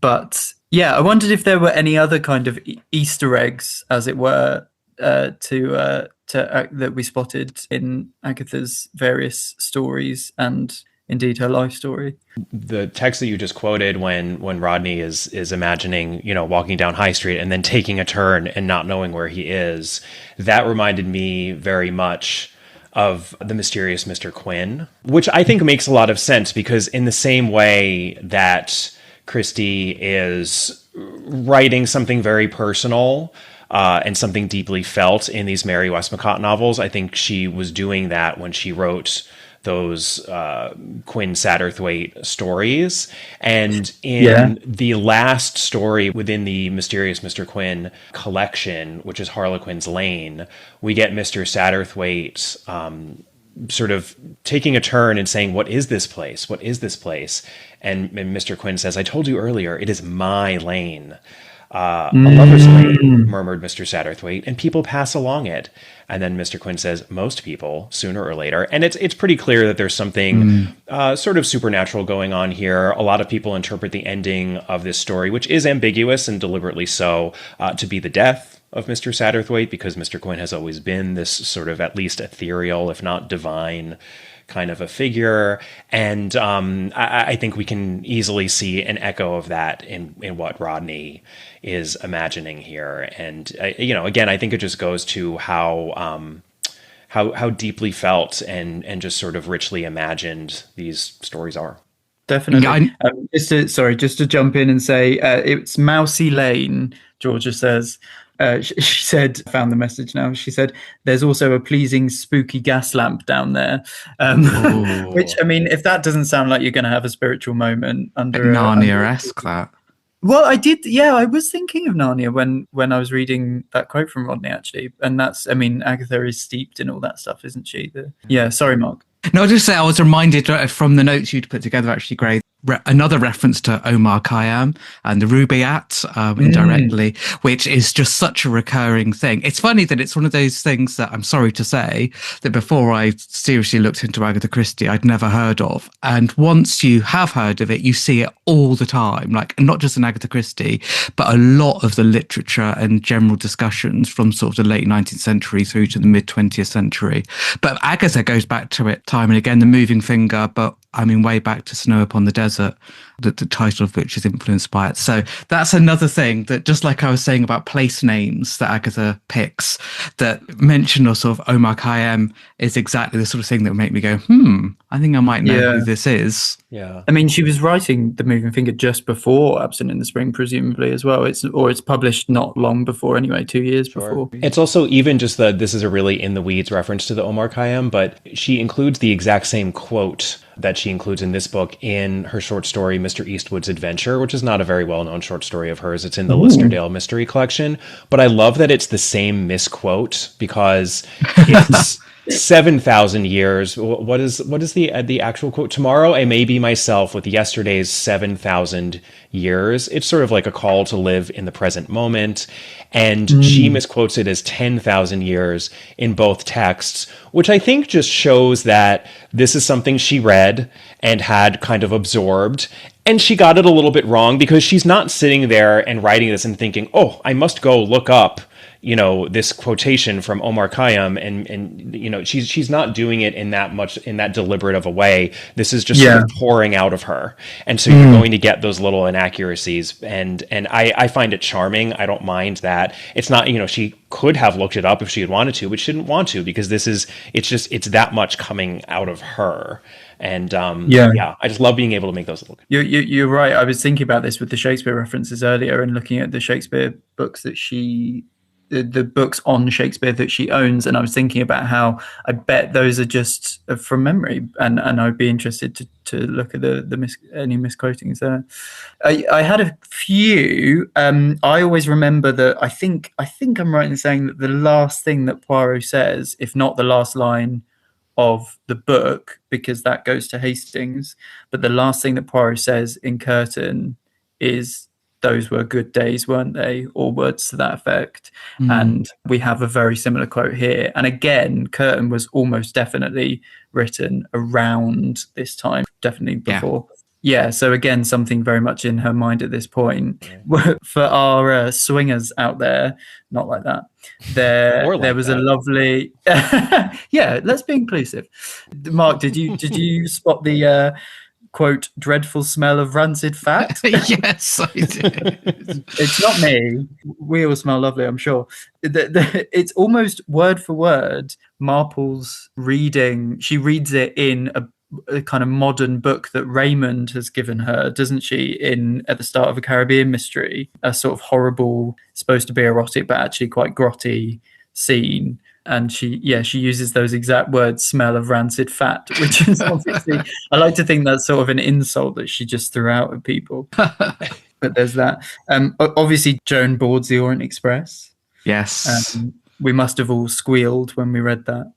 But yeah, I wondered if there were any other kind of Easter eggs, as it were, that we spotted in Agatha's various stories and indeed her life story. The text that you just quoted when Rodney is imagining, walking down High Street and then taking a turn and not knowing where he is, that reminded me very much of The Mysterious Mr. Quin, which I think makes a lot of sense because in the same way that Christie is writing something very personal and something deeply felt in these Mary Westmacott novels, I think she was doing that when she wrote those Quin Satterthwaite stories. And in the last story within the Mysterious Mr. Quin collection, which is Harlequin's Lane, we get Mr. Satterthwaite sort of taking a turn and saying, "What is this place? What is this place?" And Mr. Quin says, "I told you earlier, it is my lane." A lover's lane, murmured Mr. Satterthwaite, and people pass along it. And then Mr. Quin says, "Most people, sooner or later." And it's pretty clear that there's something sort of supernatural going on here. A lot of people interpret the ending of this story, which is ambiguous and deliberately so, to be the death of Mr. Satterthwaite, because Mr. Quin has always been this sort of at least ethereal, if not divine, kind of a figure. And I think we can easily see an echo of that in what Rodney is imagining here. And, again, I think it just goes to how deeply felt and just sort of richly imagined these stories are. Definitely. Just to jump in and say, it's Mousy Lane, Georgia says. She said, found the message now. She said, "There's also a pleasing, spooky gas lamp down there." Which, if that doesn't sound like you're going to have a spiritual moment under Narnia-esque, that. Well, I did. Yeah, I was thinking of Narnia when I was reading that quote from Rodney, actually. And that's, Agatha is steeped in all that stuff, isn't she? Sorry, Mark. No, I'll just say I was reminded from the notes you'd put together, actually, Gray, another reference to Omar Khayyam and the Rubaiyat indirectly, which is just such a recurring thing. It's funny that it's one of those things that I'm sorry to say that before I seriously looked into Agatha Christie, I'd never heard of. And once you have heard of it, you see it all the time, like not just in Agatha Christie, but a lot of the literature and general discussions from sort of the late 19th century through to the mid 20th century. But Agatha goes back to it time and again, the moving finger, but way back to Snow Upon the Desert desert, the title of which is influenced by it. So that's another thing that, just like I was saying about place names that Agatha picks, that mention of sort of Omar Khayyam is exactly the sort of thing that would make me go, I think I might know who this is. Yeah. I mean, she was writing The Moving Finger just before Absent in the Spring, presumably, as well. It's published not long before anyway, 2 years before. It's also even just this is a really in the weeds reference to the Omar Khayyam, but she includes the exact same quote that she includes in this book in her short story, Mr. Eastwood's Adventure, which is not a very well-known short story of hers. It's in the Listerdale Mystery Collection. But I love that it's the same misquote, because it's 7,000 years. What is the actual quote? Tomorrow I may be myself with yesterday's 7,000 years. It's sort of like a call to live in the present moment. And she misquotes it as 10,000 years in both texts, which I think just shows that this is something she read and had kind of absorbed. And she got it a little bit wrong, because she's not sitting there and writing this and thinking, oh, I must go look up, this quotation from Omar Khayyam, and she's not doing it in that deliberate of a way. This is just sort of pouring out of her, and so you're going to get those little inaccuracies, and I find it charming. I don't mind that. It's not, she could have looked it up if she had wanted to, but she didn't want to, because it's that much coming out of her. And I just love being able to make those little. You're right. I was thinking about this with the Shakespeare references earlier, and looking at the Shakespeare books that the books on Shakespeare that she owns, and I was thinking about how I bet those are just from memory, and I'd be interested to look at any misquotings there. I had a few. I always remember that I think I'm right in saying that the last thing that Poirot says, if not the last line of the book, because that goes to Hastings, but the last thing that Poirot says in Curtain is, "Those were good days, weren't they?" or words to that effect. And we have a very similar quote here. And again, Curtain was almost definitely written around this time, definitely before. Yeah, so again, something very much in her mind at this point. For our swingers out there, not like that. There was a lovely. Yeah, let's be inclusive. Mark, did you spot the quote, "dreadful smell of rancid fat"? Yes, I did. It's not me. We all smell lovely, I'm sure. It's almost word for word Marple's reading. She reads it in a kind of modern book that Raymond has given her, doesn't she, at the start of A Caribbean Mystery, a sort of horrible, supposed to be erotic but actually quite grotty scene. And she uses those exact words, "smell of rancid fat," which is obviously, I like to think that's sort of an insult that she just threw out at people. But there's that. Obviously, Joan boards the Orient Express. Yes. We must have all squealed when we read that.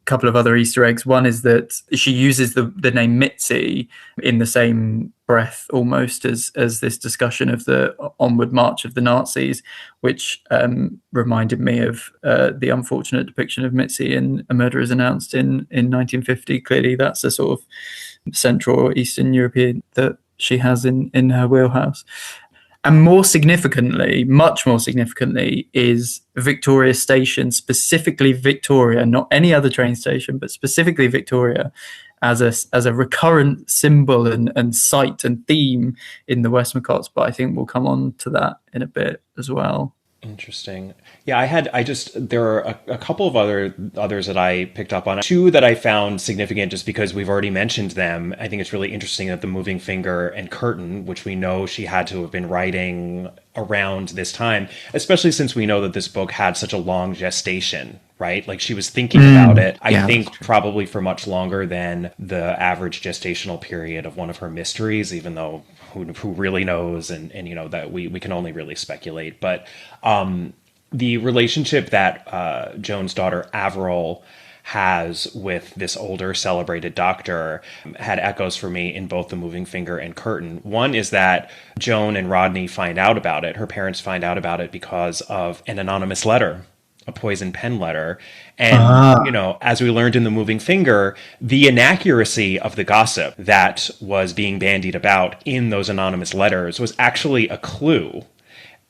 Couple of other Easter eggs. One is that she uses the name Mitzi in the same breath almost as this discussion of the onward march of the Nazis, which reminded me of the unfortunate depiction of Mitzi in A Murder is Announced in 1950. Clearly that's a sort of Central or Eastern European that she has in her wheelhouse. And more significantly, much more significantly, is Victoria Station, specifically Victoria, not any other train station, but specifically Victoria, as a recurrent symbol and site and theme in the Westmacotts. But I think we'll come on to that in a bit as well. Interesting. Yeah, there are a couple of others that I picked up on. Two that I found significant just because we've already mentioned them. I think it's really interesting that The Moving Finger and Curtain, which we know she had to have been writing around this time, especially since we know that this book had such a long gestation, right? Like she was thinking about it, I think probably for much longer than the average gestational period of one of her mysteries, even though who really knows, and that we can only really speculate. But the relationship that Joan's daughter Averil has with this older celebrated doctor had echoes for me in both The Moving Finger and Curtain. One is that Joan and Rodney find out about it. Her parents find out about it because of an anonymous letter, a poison pen letter. And, as we learned in The Moving Finger, the inaccuracy of the gossip that was being bandied about in those anonymous letters was actually a clue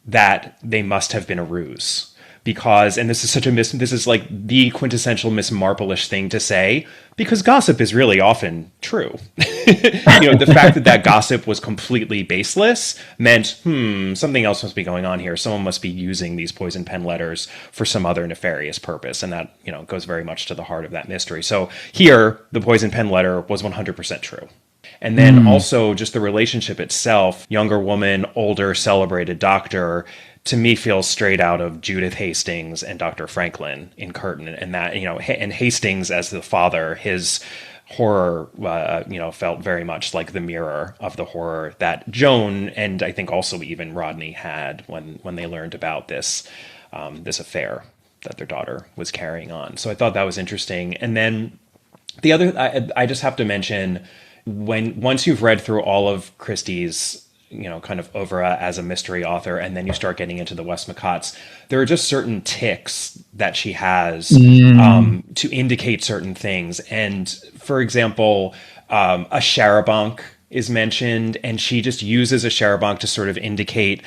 that they must have been a ruse. because, and this is like the quintessential Miss Marple-ish thing to say, because gossip is really often true. The fact that gossip was completely baseless meant, something else must be going on here. Someone must be using these poison pen letters for some other nefarious purpose. And that, goes very much to the heart of that mystery. So here, the poison pen letter was 100% true. And then also just the relationship itself, younger woman, older, celebrated doctor, to me feels straight out of Judith Hastings and Dr. Franklin in Curtain. And that, and Hastings as the father, his horror, felt very much like the mirror of the horror that Joan and I think also even Rodney had when they learned about this affair that their daughter was carrying on. So I thought that was interesting. And then the other, I just have to mention, once you've read through all of Christie's, kind of oeuvre as a mystery author, and then you start getting into the Westmacotts, there are just certain tics that she has to indicate certain things. And for example, a charabanc is mentioned, and she just uses a charabanc to sort of indicate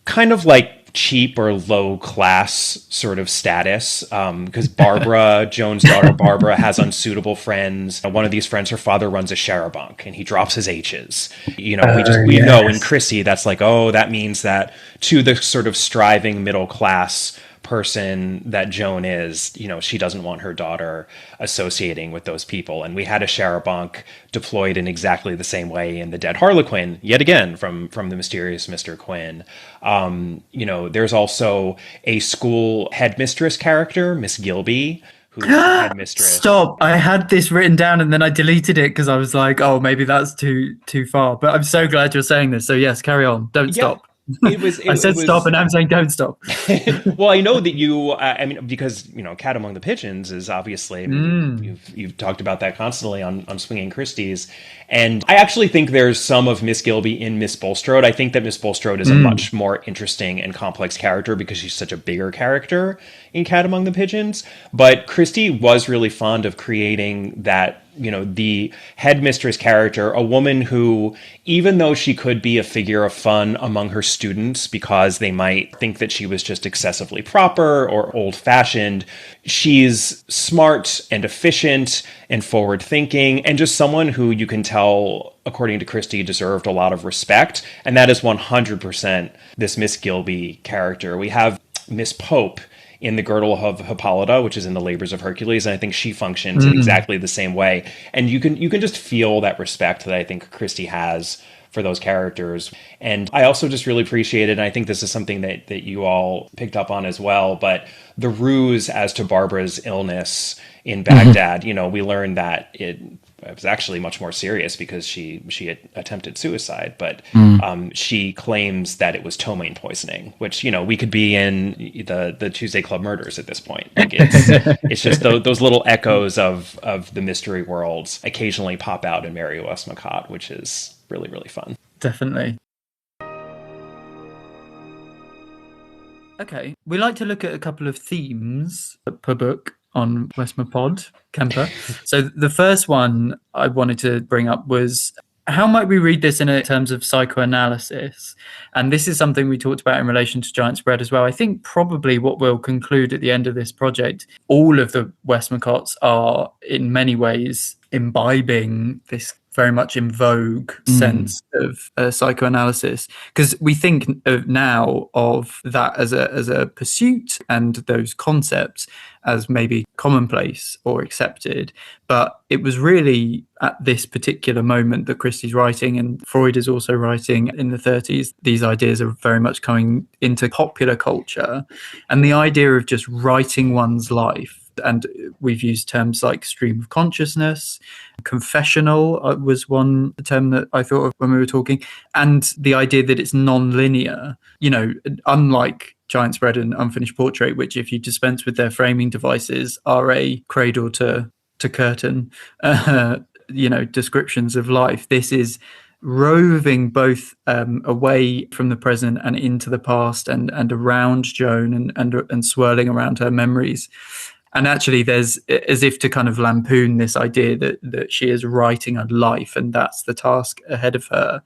kind of like cheap or low class sort of status, because Barbara, Joan's daughter Barbara, has unsuitable friends. One of these friends, her father runs a charabanc and he drops his H's. We know in Christie that's like, oh, that means that to the sort of striving middle class person that Joan is, she doesn't want her daughter associating with those people. And we had a charabanc deployed in exactly the same way in The Dead Harlequin, yet again from the mysterious Mr. Quinn. There's also a school headmistress character, Miss Gilby, who's the headmistress. Stop! I had this written down and then I deleted it because I was like, oh, maybe that's too far. But I'm so glad you're saying this. So yes, carry on. Don't stop. I said stop, and I'm saying don't stop. Well, I know that you, because, Cat Among the Pigeons is obviously, you've talked about that constantly on Swinging Christie's. And I actually think there's some of Miss Gilby in Miss Bulstrode. I think that Miss Bulstrode is a much more interesting and complex character because she's such a bigger character in Cat Among the Pigeons. But Christie was really fond of creating that, the headmistress character, a woman who, even though she could be a figure of fun among her students because they might think that she was just excessively proper or old-fashioned, she's smart and efficient and forward-thinking and just someone who you can tell, according to Christie, deserved a lot of respect. And that is 100% this Miss Gilby character. We have Miss Pope in The Girdle of Hippolyta, which is in The Labors of Hercules, and I think she functions in exactly the same way. And you can just feel that respect that I think Christie has for those characters. And I also just really appreciated, and I think this is something that you all picked up on as well, but the ruse as to Barbara's illness in Baghdad. We learned that it was actually much more serious because she had attempted suicide, but she claims that it was ptomaine poisoning, which, we could be in the Tuesday Club murders at this point. Like it's just those little echoes of the mystery worlds occasionally pop out in Mary Westmacott, which is really, really fun. Definitely. Okay, we like to look at a couple of themes per book on Westmapod, Kemper. So the first one I wanted to bring up was, how might we read this in terms of psychoanalysis? And this is something we talked about in relation to Giant Spread as well. I think probably what we'll conclude at the end of this project, all of the Westmacotts are in many ways imbibing this very much in vogue sense of psychoanalysis, because we think now of that as a pursuit and those concepts as maybe commonplace or accepted, but it was really at this particular moment that Christie's writing, and Freud is also writing in the 30s, these ideas are very much coming into popular culture, and the idea of just writing one's life. And we've used terms like stream of consciousness, confessional was one term that I thought of when we were talking, and the idea that it's non-linear, unlike Giant Spread and Unfinished Portrait, which if you dispense with their framing devices are a cradle to curtain, descriptions of life. This is roving both away from the present and into the past and around Joan and swirling around her memories. And actually, there's, as if to kind of lampoon this idea that she is writing a life and that's the task ahead of her.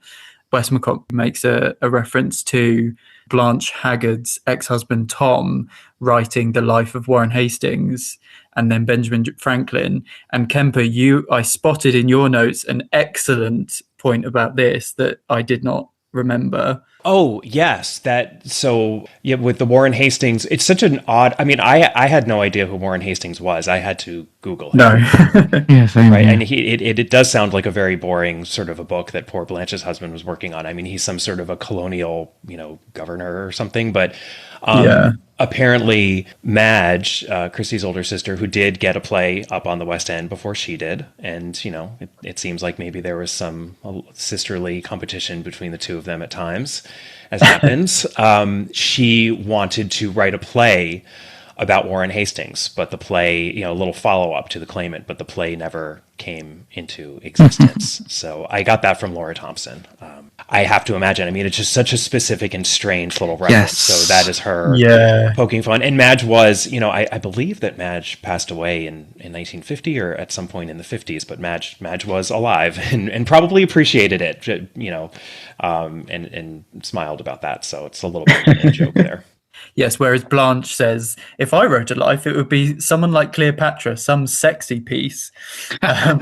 Westmacott makes a reference to Blanche Haggard's ex-husband Tom writing The Life of Warren Hastings, and then Benjamin Franklin. And Kemper, I spotted in your notes an excellent point about this that I did not remember. Oh, yes. With the Warren Hastings, it's such an odd, I mean, I had no idea who Warren Hastings was. I had to Google him. No. Yeah, same. Right. Yeah. And it does sound like a very boring sort of a book that poor Blanche's husband was working on. I mean, he's some sort of a colonial, governor or something, but apparently Madge, Christie's older sister, who did get a play up on the West End before she did. And, it seems like maybe there was some sisterly competition between the two of them at times, as happens. She wanted to write a play about Warren Hastings, but the play, a little follow-up to The Claimant, but the play never came into existence. So I got that from Laura Thompson. I have to imagine, I mean, it's just such a specific and strange little reference. Yes. So that is her poking fun. And Madge was, I believe that Madge passed away in 1950 or at some point in the 50s, but Madge was alive and probably appreciated it, and smiled about that. So it's a little bit of a joke there. Yes, whereas Blanche says, if I wrote a life, it would be someone like Cleopatra, some sexy piece,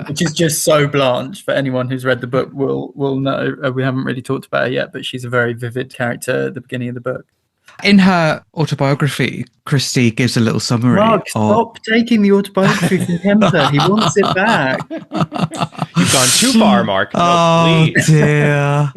which is just so Blanche. For anyone who's read the book will know. We haven't really talked about her yet, but she's a very vivid character at the beginning of the book. In her autobiography, Christie gives a little summary. Mark, stop taking the autobiography from Kemper. He wants it back. You've gone too far, Mark. Oh, please. dear.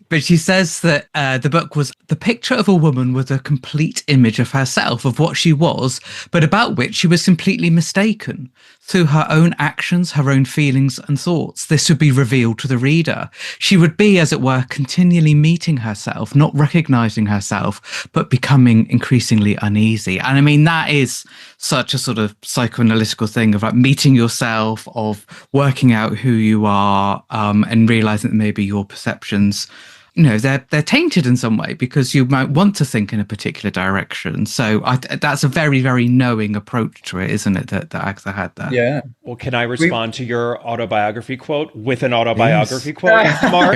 But she says that the book was the picture of a woman with a complete image of herself, of what she was, but about which she was completely mistaken. Through her own actions, her own feelings and thoughts, this would be revealed to the reader. She would be, as it were, continually meeting herself, not recognizing herself, but becoming increasingly uneasy. And I mean, that is such a sort of psychoanalytical thing of like meeting yourself, of working out who you are, and realizing that maybe your perceptions, they're tainted in some way because you might want to think in a particular direction. So that's a very, very knowing approach to it, isn't it, that Agatha had there? Yeah. Well, can I respond to your autobiography quote with an autobiography quote, Mark?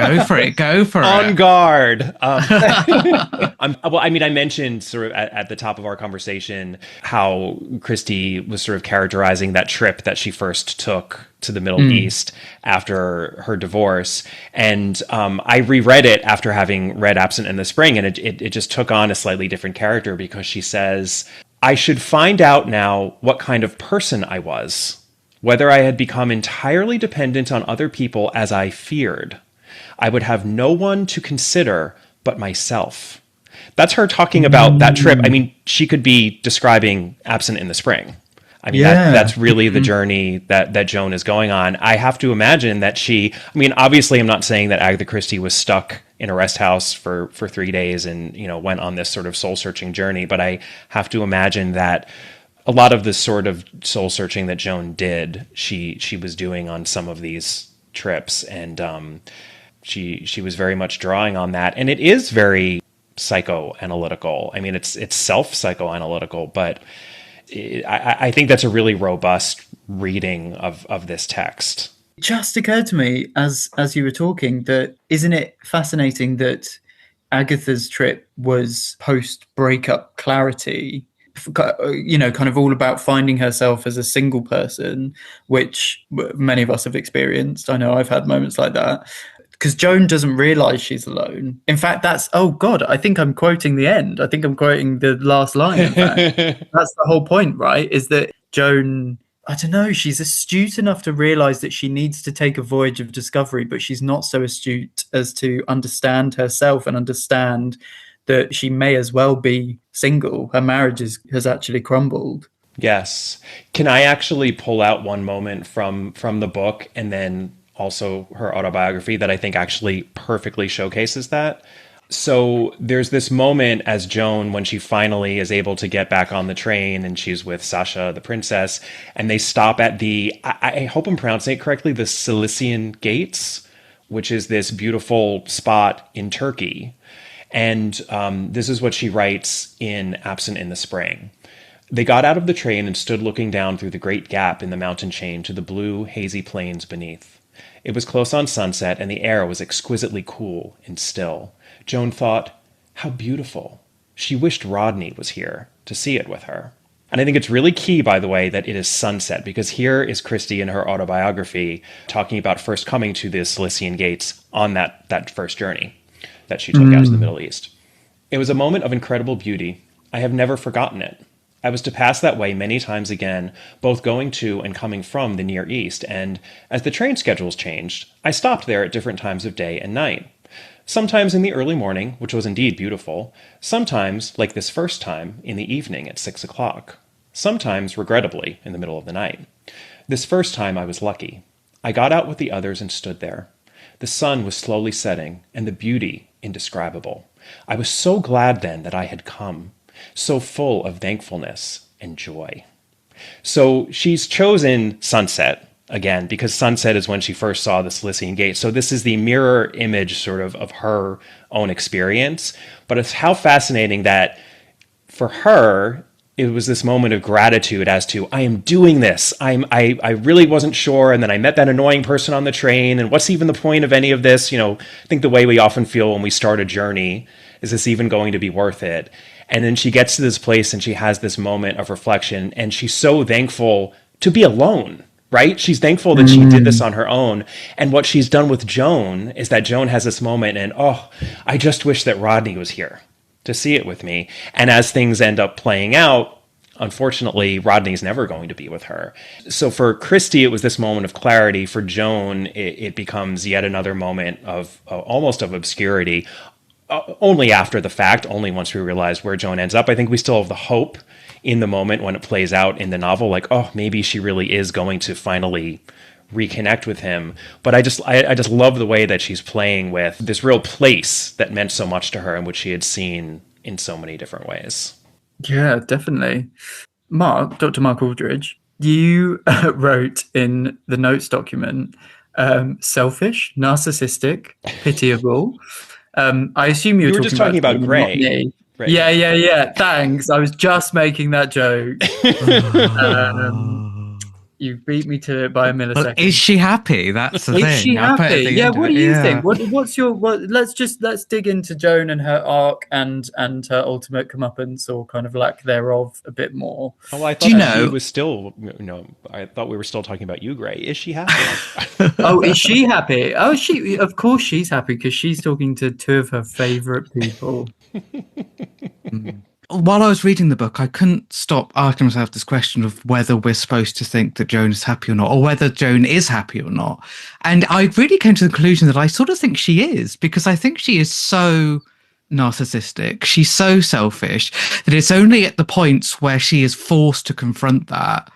Go for it. On guard. I mentioned sort of at the top of our conversation how Christie was sort of characterizing that trip that she first took to the Middle East after her divorce. And I reread it after having read Absent in the Spring, and it just took on a slightly different character because she says, I should find out now what kind of person I was, whether I had become entirely dependent on other people as I feared. I would have no one to consider but myself. That's her talking about that trip. I mean, she could be describing Absent in the Spring. I mean, that's really the journey that Joan is going on. I have to imagine that obviously I'm not saying that Agatha Christie was stuck in a rest house for 3 days and, went on this sort of soul-searching journey, but I have to imagine that a lot of the sort of soul-searching that Joan did, she was doing on some of these trips, and she was very much drawing on that. And it is very psychoanalytical. I mean, it's self-psychoanalytical, but I think that's a really robust reading of this text. It just occurred to me as you were talking that isn't it fascinating that Agatha's trip was post-breakup clarity, kind of all about finding herself as a single person, which many of us have experienced. I know I've had moments like that. Because Joan doesn't realize she's alone. In fact, I think I'm quoting the end. I think I'm quoting the last line. In fact. That's the whole point, right? Is that Joan, I don't know, she's astute enough to realize that she needs to take a voyage of discovery, but she's not so astute as to understand herself and understand that she may as well be single. Her marriage has actually crumbled. Yes. Can I actually pull out one moment from the book and then also her autobiography that I think actually perfectly showcases that? So there's this moment as Joan, when she finally is able to get back on the train and she's with Sasha, the princess, and they stop at I hope I'm pronouncing it correctly, the Cilician Gates, which is this beautiful spot in Turkey. And this is what she writes in Absent in the Spring. They got out of the train and stood looking down through the great gap in the mountain chain to the blue, hazy plains beneath. It was close on sunset, and the air was exquisitely cool and still. Joan thought, how beautiful. She wished Rodney was here to see it with her. And I think it's really key, by the way, that it is sunset, because here is Christie in her autobiography talking about first coming to the Cilician Gates on that first journey that she took out to the Middle East. It was a moment of incredible beauty. I have never forgotten it. I was to pass that way many times again, both going to and coming from the Near East, and as the train schedules changed, I stopped there at different times of day and night. Sometimes in the early morning, which was indeed beautiful, sometimes, like this first time, in the evening at 6 o'clock, sometimes, regrettably, in the middle of the night. This first time I was lucky. I got out with the others and stood there. The sun was slowly setting, and the beauty indescribable. I was so glad then that I had come, so full of thankfulness and joy. So she's chosen sunset, again, because sunset is when she first saw the Cilician Gate. So this is the mirror image sort of her own experience. But it's how fascinating that for her, it was this moment of gratitude as to, I am doing this. I really wasn't sure. And then I met that annoying person on the train. And what's even the point of any of this? You know, I think the way we often feel when we start a journey, is this even going to be worth it? And then she gets to this place and she has this moment of reflection, and she's so thankful to be alone. Right? She's thankful that she did this on her own. And what she's done with Joan is that Joan has this moment and, oh, I just wish that Rodney was here to see it with me. And as things end up playing out, unfortunately, Rodney's never going to be with her. So for Christie, it was this moment of clarity. For Joan, it becomes yet another moment of almost of obscurity. Only after the fact, only once we realize where Joan ends up. I think we still have the hope in the moment when it plays out in the novel, like, oh, maybe she really is going to finally reconnect with him. But I just love the way that she's playing with this real place that meant so much to her and which she had seen in so many different ways. Yeah, definitely. Dr. Mark Aldridge, you wrote in the notes document, selfish, narcissistic, pitiable. I assume you were just talking about Grey. Right. Yeah. Thanks. I was just making that joke. You beat me to it by a millisecond. Well, is she happy? That's the thing. Is she happy? Yeah. What do you think? Let's dig into Joan and her arc and her ultimate comeuppance, or kind of lack thereof, a bit more. Oh, I thought she was still. I thought we were still talking about you, Grey. Is she happy? Oh, is she happy? Oh, of course she's happy, because she's talking to two of her favorite people. While I was reading the book, I couldn't stop asking myself this question of whether we're supposed to think that Joan is happy or not, or whether Joan is happy or not. And I really came to the conclusion that I sort of think she is, because I think she is so narcissistic. She's so selfish that it's only at the points where she is forced to confront that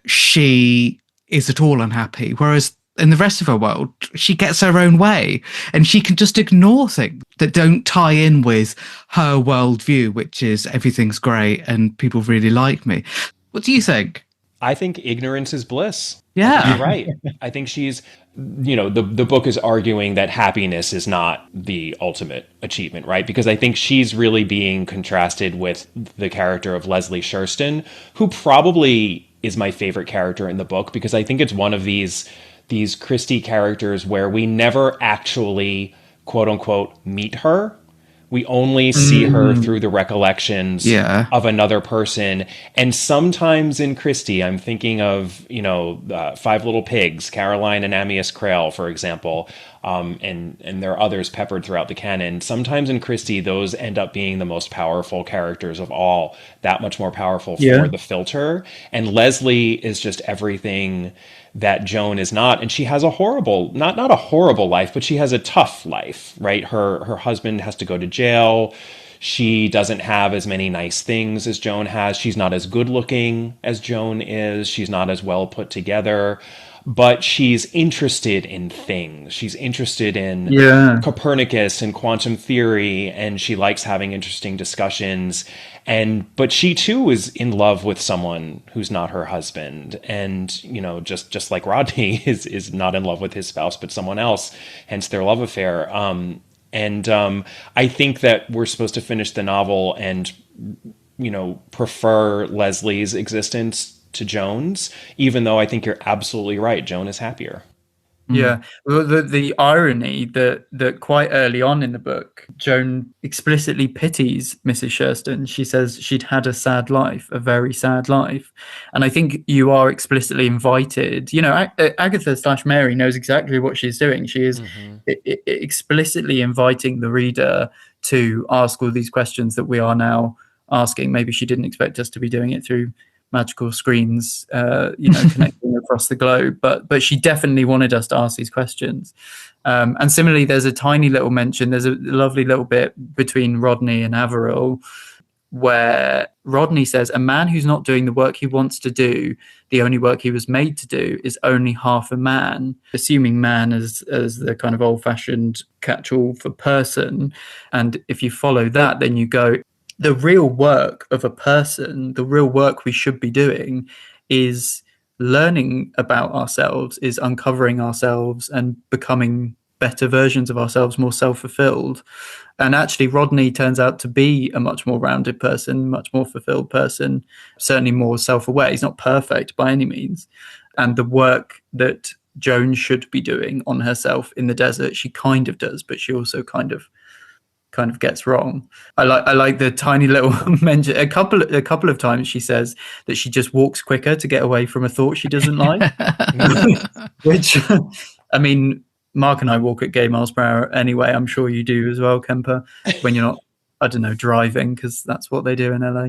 she is at all unhappy. Whereas in the rest of her world, she gets her own way, and she can just ignore things that don't tie in with her worldview, which is everything's great and people really like me. What do you think? I think ignorance is bliss. Yeah. You're right. I think she's, the book is arguing that happiness is not the ultimate achievement, right? Because I think she's really being contrasted with the character of Leslie Shurston, who probably is my favorite character in the book, because I think it's one of these Christie characters where we never actually, quote unquote, meet her. We only see her through the recollections of another person. And sometimes in Christie, I'm thinking of, Five Little Pigs, Caroline and Ammius Crale, for example. And there are others peppered throughout the canon. Sometimes in Christie, those end up being the most powerful characters of all, that much more powerful for the filter. And Leslie is just everything that Joan is not. And she has a horrible, not a horrible life, but she has a tough life, right? Her husband has to go to jail. She doesn't have as many nice things as Joan has. She's not as good looking as Joan is. She's not as well put together. But she's interested in things. She's interested in Copernicus and quantum theory, and she likes having interesting discussions. But she too is in love with someone who's not her husband, and just like Rodney is not in love with his spouse, but someone else. Hence their love affair. I think that we're supposed to finish the novel and prefer Leslie's existence to Joan's, even though I think you're absolutely right. Joan is happier. Yeah, well, the irony that quite early on in the book, Joan explicitly pities Mrs. Shurston. She says she'd had a sad life, a very sad life, and I think you are explicitly invited. You know, Agatha/Mary knows exactly what she's doing. She is explicitly inviting the reader to ask all these questions that we are now asking. Maybe she didn't expect us to be doing it through magical screens, connecting across the globe. But she definitely wanted us to ask these questions. And similarly, there's a tiny little mention. There's a lovely little bit between Rodney and Averill where Rodney says, a man who's not doing the work he wants to do, the only work he was made to do, is only half a man, assuming man as the kind of old-fashioned catch-all for person. And if you follow that, then you go, the real work of a person, the real work we should be doing is learning about ourselves, is uncovering ourselves and becoming better versions of ourselves, more self-fulfilled. And actually, Rodney turns out to be a much more rounded person, much more fulfilled person, certainly more self-aware. He's not perfect by any means. And the work that Joan should be doing on herself in the desert, she kind of does, but she also kind of gets wrong. I like the tiny little mention. A couple of times she says that she just walks quicker to get away from a thought she doesn't like. Which, I mean, Mark and I walk at gay miles per hour anyway. I'm sure you do as well, Kemper, when you're not, I don't know, driving, because that's what they do in LA.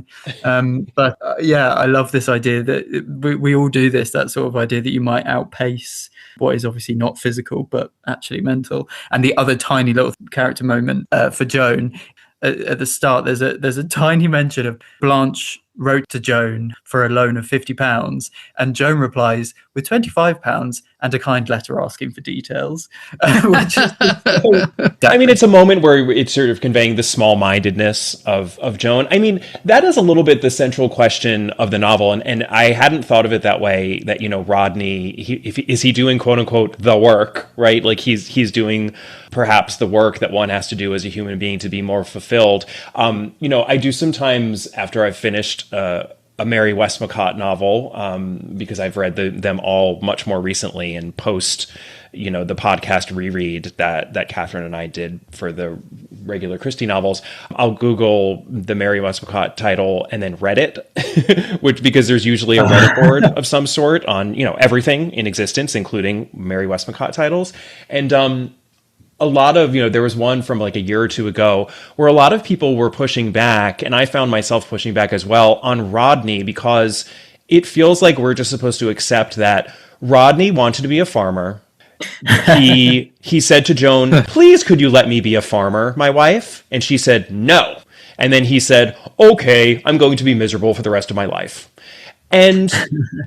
But I love this idea that we all do this, that sort of idea that you might outpace what is obviously not physical, but actually mental. And the other tiny little character moment for Joan, at the start, there's a tiny mention of Blanche wrote to Joan for a loan of £50, and Joan replies with £25 and a kind letter asking for details. Which is I mean, it's a moment where it's sort of conveying the small-mindedness of Joan. I mean, that is a little bit the central question of the novel, and I hadn't thought of it that way, that, you know, Rodney, is he doing, quote-unquote, the work, right? Like, he's doing perhaps the work that one has to do as a human being to be more fulfilled. I do sometimes, after I've finished a Mary Westmacott novel, because I've read them all much more recently, and post, the podcast reread that Catherine and I did for the regular Christie novels, I'll Google the Mary Westmacott title and then Reddit, because there's usually a Reddit board of some sort on, everything in existence, including Mary Westmacott titles. And, a lot of, there was one from like a year or two ago where a lot of people were pushing back, and I found myself pushing back as well, on Rodney, because it feels like we're just supposed to accept that Rodney wanted to be a farmer. He said to Joan, "Please, could you let me be a farmer, my wife?" And she said, "No." And then he said, "Okay, I'm going to be miserable for the rest of my life." And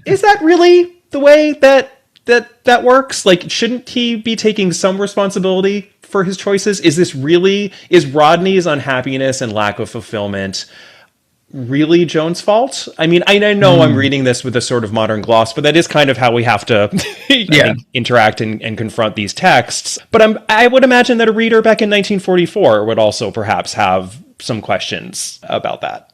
is that really the way that works? Like, shouldn't he be taking some responsibility for his choices? Is Rodney's unhappiness and lack of fulfillment really Joan's fault? I mean, I know I'm reading this with a sort of modern gloss, but that is kind of how we have to interact and confront these texts. But I would imagine that a reader back in 1944 would also perhaps have some questions about that.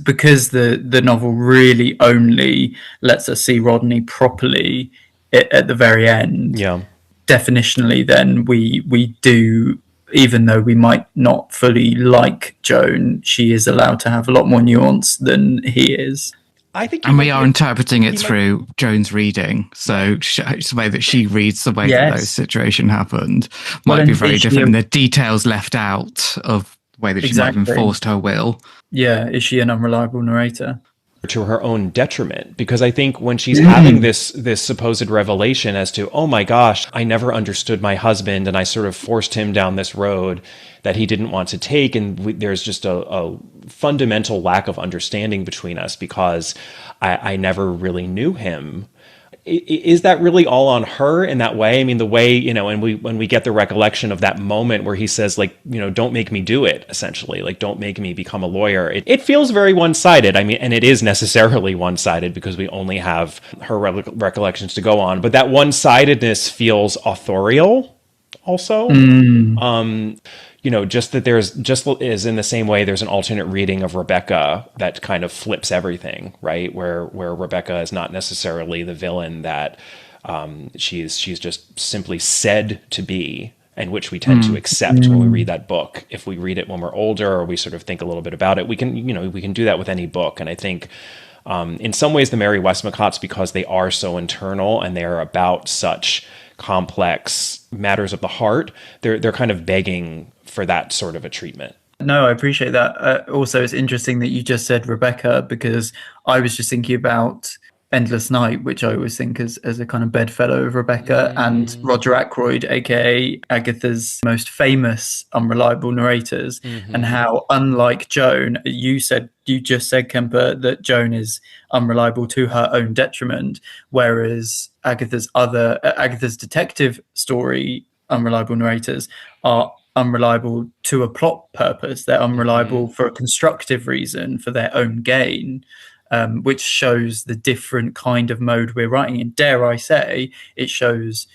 Because the novel really only lets us see Rodney properly at the very end. Yeah. Definitionally, then we do, even though we might not fully like Joan, she is allowed to have a lot more nuance than he is. I think, and we are interpreting it through Joan's reading. So the way that she reads the way that those situations happened might be very different. And the details left out of the way that she might have enforced her will. Yeah, is she an unreliable narrator? To her own detriment, because I think when she's having this supposed revelation as to, oh my gosh, I never understood my husband, and I sort of forced him down this road that he didn't want to take, and there's just a fundamental lack of understanding between us because I never really knew him. Is that really all on her in that way? I mean, the way, and when we get the recollection of that moment where he says, like, don't make me do it, essentially, like, don't make me become a lawyer. It feels very one-sided. I mean, and it is necessarily one-sided because we only have her recollections to go on. But that one-sidedness feels authorial also. Just that just as in the same way there's an alternate reading of Rebecca that kind of flips everything, right? Where Rebecca is not necessarily the villain that She's just simply said to be, and which we tend to accept when we read that book. If we read it when we're older, or we sort of think a little bit about it, we can do that with any book. And I think in some ways the Mary Westmacotts, because they are so internal and they are about such complex matters of the heart, they're kind of begging for that sort of a treatment. No, I appreciate that. Also, it's interesting that you just said Rebecca, because I was just thinking about Endless Night, which I always think as a kind of bedfellow of Rebecca, and Roger Ackroyd, aka Agatha's most famous unreliable narrators, and how, unlike Joan, you just said, Kemper, that Joan is unreliable to her own detriment, whereas Agatha's detective story unreliable narrators are unreliable to a plot purpose. They're unreliable for a constructive reason, for their own gain. Which shows the different kind of mode we're writing in. Dare I say, it shows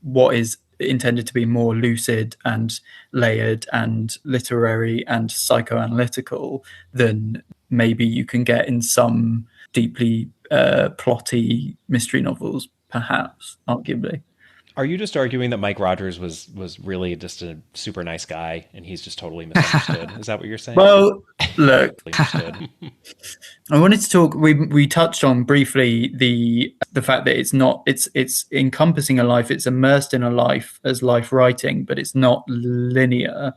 what is intended to be more lucid and layered and literary and psychoanalytical than maybe you can get in some deeply plotty mystery novels, perhaps, arguably. Are you just arguing that Mike Rogers was really just a super nice guy and he's just totally misunderstood? Is that what you're saying? Well, look, I wanted to talk. We touched on briefly the fact that it's encompassing a life. It's immersed in a life as life writing, but it's not linear.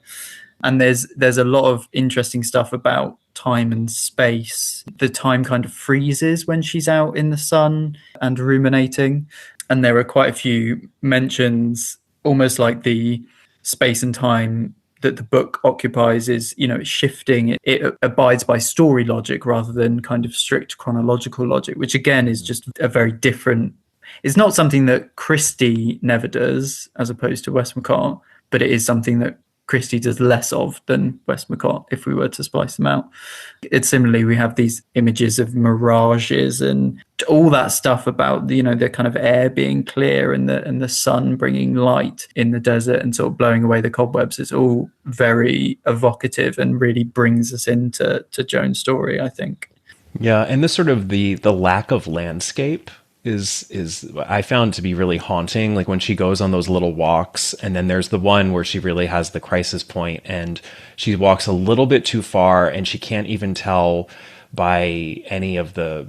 And there's a lot of interesting stuff about time and space. The time kind of freezes when she's out in the sun and ruminating. And there are quite a few mentions, almost like the space and time that the book occupies is, it's shifting. It abides by story logic rather than kind of strict chronological logic, which again is just a very different. It's not something that Christie never does, as opposed to Westmacott, but it is something that Christie does less of than Westmacott, if we were to splice them out. It's similarly, we have these images of mirages and all that stuff about the kind of air being clear and the sun bringing light in the desert and sort of blowing away the cobwebs. It's all very evocative and really brings us into Joan's story, I think. Yeah, and this sort of the lack of landscape is I found to be really haunting. Like when she goes on those little walks, and then there's the one where she really has the crisis point and she walks a little bit too far and she can't even tell by any of the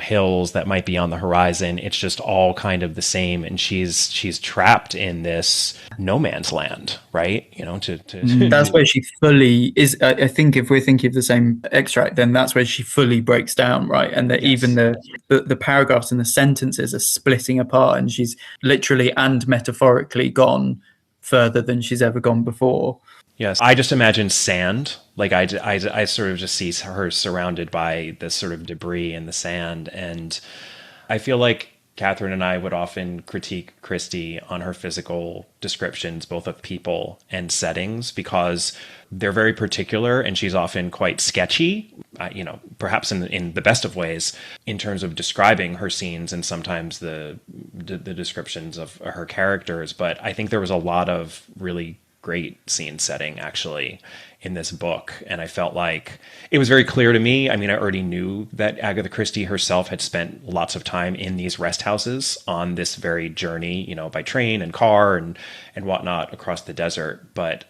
hills that might be on the horizon. It's just all kind of the same, and she's trapped in this no man's land, right? That's where she fully is. I think if we're thinking of the same extract, then that's where she fully breaks down, right? And that even the paragraphs and the sentences are splitting apart, and she's literally and metaphorically gone further than she's ever gone before. Yes, I just imagine sand. Like I sort of just see her surrounded by this sort of debris in the sand. And I feel like Catherine and I would often critique Christie on her physical descriptions, both of people and settings, because they're very particular and she's often quite sketchy, perhaps in the best of ways in terms of describing her scenes and sometimes the descriptions of her characters. But I think there was a lot of really great scene setting actually in this book, and I felt like it was very clear to me. I mean, I already knew that Agatha Christie herself had spent lots of time in these rest houses on this very journey, by train and car and whatnot across the desert. But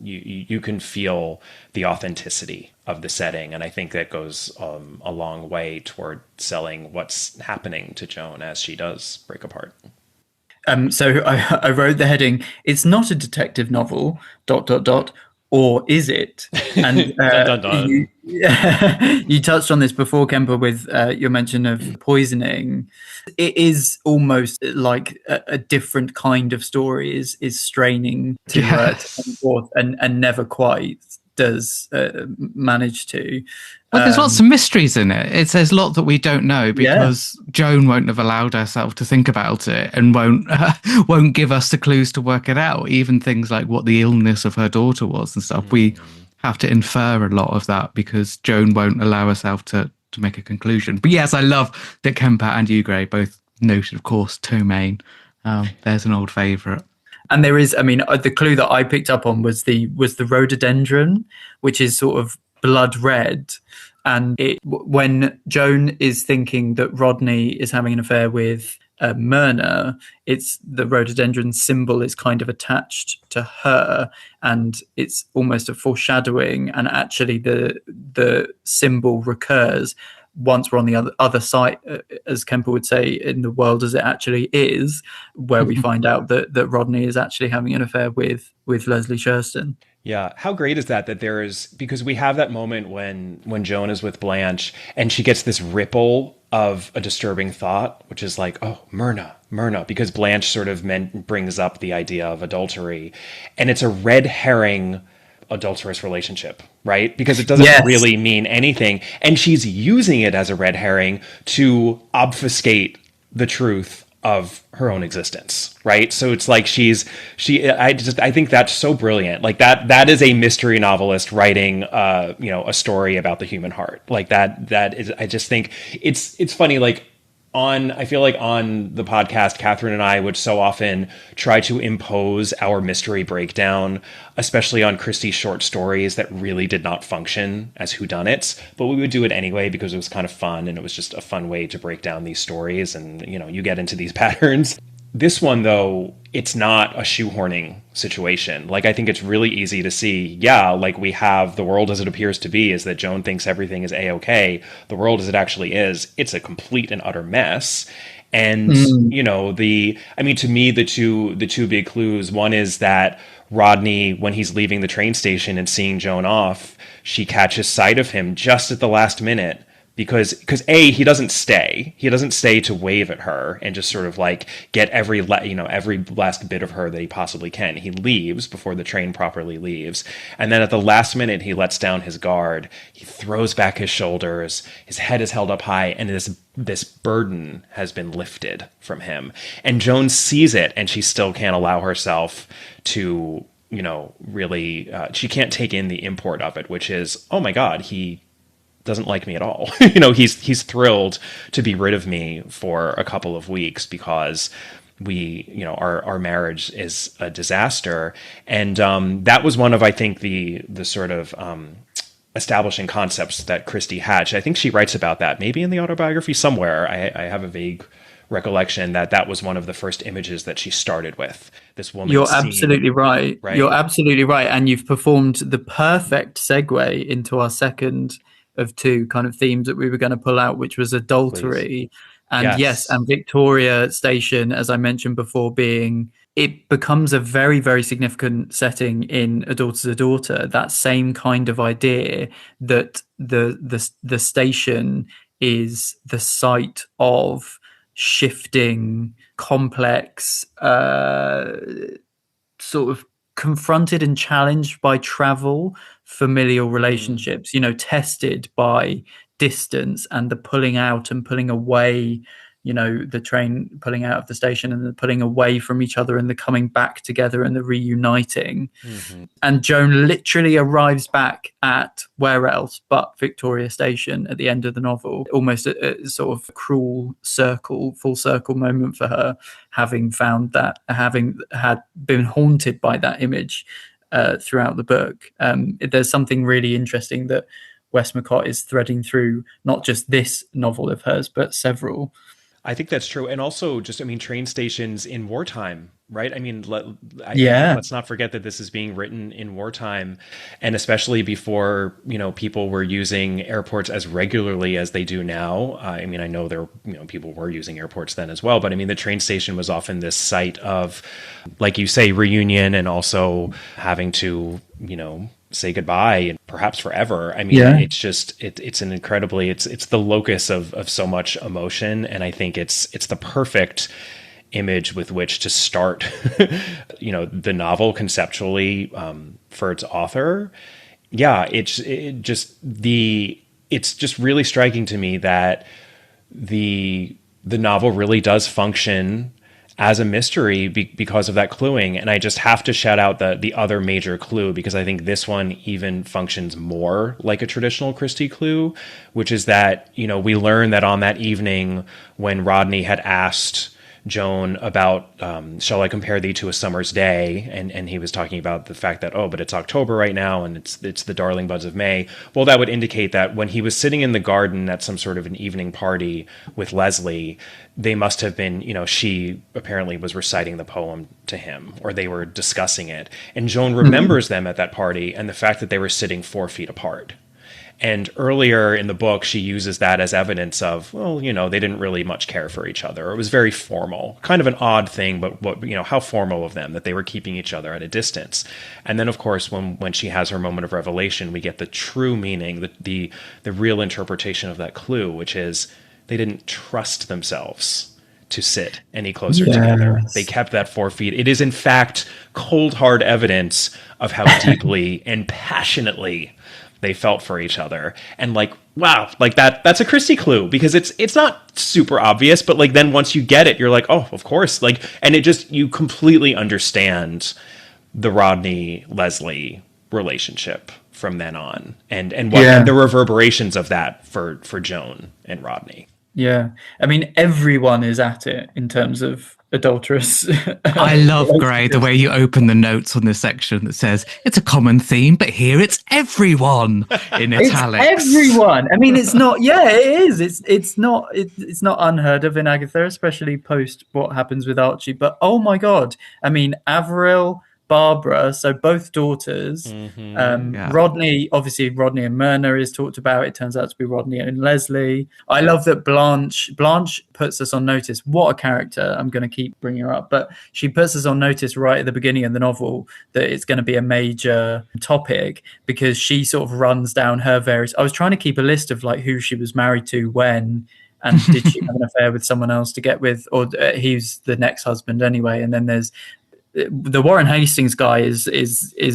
you can feel the authenticity of the setting, and I think that goes a long way toward selling what's happening to Joan as she does break apart. So I wrote the heading, "It's not a detective novel, ... or is it?" And dun, dun, dun. You touched on this before, Kemper, with your mention of poisoning. It is almost like a different kind of story is straining to come forth and never quite does manage to. Well, there's lots of mysteries in it. There's a lot that we don't know because Joan won't have allowed herself to think about it and won't give us the clues to work it out. Even things like what the illness of her daughter was and stuff. We have to infer a lot of that because Joan won't allow herself to make a conclusion. But yes, I love that Kemper and Yew Tree both noted, of course, Tomaine. There's an old favourite. And there is, the clue that I picked up on was the rhododendron, which is sort of blood red. And when Joan is thinking that Rodney is having an affair with Myrna, it's the rhododendron symbol is kind of attached to her, and it's almost a foreshadowing. And actually, the symbol recurs once we're on the other side, as Kemper would say, in the world as it actually is, where we find out that Rodney is actually having an affair with Leslie Shurston. Yeah. How great is that there is, because we have that moment when Joan is with Blanche and she gets this ripple of a disturbing thought, which is like, oh, Myrna, because Blanche sort of brings up the idea of adultery, and it's a red herring adulterous relationship, right? Because it doesn't really mean anything. And she's using it as a red herring to obfuscate the truth of her own existence, right? So it's like I think that's so brilliant. Like that is a mystery novelist writing a story about the human heart. Like that is, I just think it's funny. Like I feel like on the podcast, Catherine and I would so often try to impose our mystery breakdown, especially on Christie's short stories that really did not function as whodunits, but we would do it anyway because it was kind of fun and it was just a fun way to break down these stories, and you get into these patterns. This one, though, it's not a shoehorning situation. Like, I think it's really easy to see, like we have the world as it appears to be, is that Joan thinks everything is A-okay. The world as it actually is, it's a complete and utter mess. And, to me, the two big clues, one is that Rodney, when he's leaving the train station and seeing Joan off, she catches sight of him just at the last minute. Because he doesn't stay to wave at her and just sort of like get every last bit of her that he possibly can. He leaves before the train properly leaves. And then at the last minute, he lets down his guard. He throws back his shoulders. His head is held up high, and this burden has been lifted from him. And Joan sees it, and she still can't allow herself to, really, she can't take in the import of it, which is, oh my God, he doesn't like me at all. He's thrilled to be rid of me for a couple of weeks because our marriage is a disaster. And that was one of, I think, the sort of establishing concepts that Christie had. I think she writes about that maybe in the autobiography somewhere. I have a vague recollection that was one of the first images that she started with. This woman. You're absolutely right. You're absolutely right. And you've performed the perfect segue into our second of two kind of themes that we were going to pull out, which was adultery. Please. And yes, and Victoria Station, as I mentioned before, it becomes a very, very significant setting in A Daughter's a Daughter. That same kind of idea that the station is the site of shifting, complex, sort of confronted and challenged by travel, familial relationships, tested by distance and the pulling out and pulling away, the train pulling out of the station and the pulling away from each other and the coming back together and the reuniting. Mm-hmm. And Joan literally arrives back at where else but Victoria Station at the end of the novel, almost a sort of cruel full circle moment for her, having had been haunted by that image throughout the book. There's something really interesting that Westmacott is threading through not just this novel of hers, but several. I think that's true. And also train stations in wartime, right? Let's not forget that this is being written in wartime, and especially before, people were using airports as regularly as they do now. I know people were using airports then as well, but the train station was often this site of, like you say, reunion, and also having to, say goodbye and perhaps forever. It's just, it's an incredibly, it's the locus of so much emotion. And I think it's the perfect image with which to start, the novel conceptually, for its author. Yeah. It's just really striking to me that the novel really does function as a mystery because of that cluing. And I just have to shout out the other major clue, because I think this one even functions more like a traditional Christie clue, which is that, we learn that on that evening when Rodney had asked Joan about, shall I compare thee to a summer's day? And he was talking about the fact that, oh, but it's October right now and it's the darling buds of May. Well, that would indicate that when he was sitting in the garden at some sort of an evening party with Leslie, they must have been, she apparently was reciting the poem to him, or they were discussing it. And Joan remembers them at that party and the fact that they were sitting 4 feet apart. And earlier in the book, she uses that as evidence of, well, they didn't really much care for each other. It was very formal, kind of an odd thing, but how formal of them that they were keeping each other at a distance. And then, of course, when she has her moment of revelation, we get the true meaning, the real interpretation of that clue, which is they didn't trust themselves to sit any closer together. They kept that 4 feet. It is, in fact, cold, hard evidence of how deeply and passionately they felt for each other. And wow, that's a Christie clue, because it's not super obvious, but then once you get it, you're like, oh, of course. And it just, you completely understand the Rodney Leslie relationship from then on, and the reverberations of that for Joan and Rodney. Yeah. I mean, everyone is at it in terms of adulterous. I love, Gray, the way you open the notes on this section that says it's a common theme, but here it's everyone in italics. It's everyone. I mean, it's not. Yeah, it is. It's not unheard of in Agatha, especially post what happens with Archie. But oh my God, I mean, Averil, Barbara, so both daughters. Rodney, obviously Rodney and Myrna is talked about. It turns out to be Rodney and Leslie. I love that Blanche puts us on notice. What a character. I'm going to keep bringing her up, but she puts us on notice right at the beginning of the novel that it's going to be a major topic, because she sort of runs down her various. I was trying to keep a list of who she was married to when, and did she have an affair with someone else to get with, or he's the next husband anyway. And then there's the Warren Hastings guy is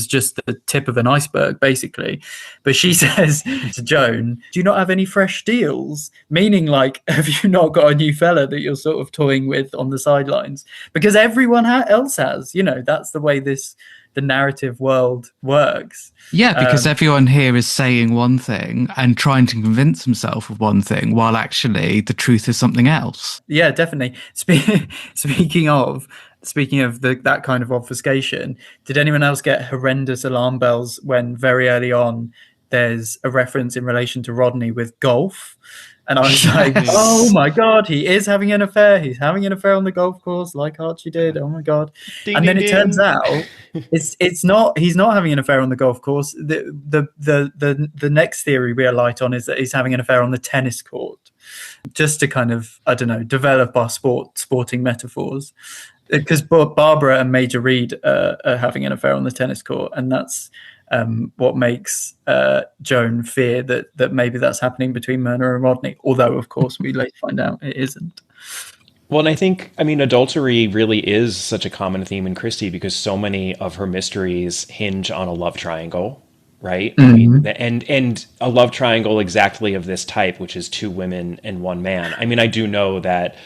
just the tip of an iceberg, basically. But she says to Joan, do you not have any fresh deals? Meaning, have you not got a new fella that you're sort of toying with on the sidelines? Because everyone else has, that's the way the narrative world works. Yeah, because everyone here is saying one thing and trying to convince himself of one thing, while actually the truth is something else. Yeah, definitely. Speaking of that kind of obfuscation, did anyone else get horrendous alarm bells when very early on there's a reference in relation to Rodney with golf? And I was like, oh my God, he is having an affair. He's having an affair on the golf course like Archie did. Oh my God. Ding, and then it turns out he's not having an affair on the golf course. The next theory we alight on is that he's having an affair on the tennis court, just to kind of, I don't know, develop our sporting metaphors. Because Barbara and Major Reed are having an affair on the tennis court, and that's what makes Joan fear that maybe that's happening between Myrna and Rodney. Although, of course, we later find out it isn't. Well, and I think, adultery really is such a common theme in Christie, because so many of her mysteries hinge on a love triangle, right? Mm-hmm. And a love triangle exactly of this type, which is 2 women and 1 man. I do know that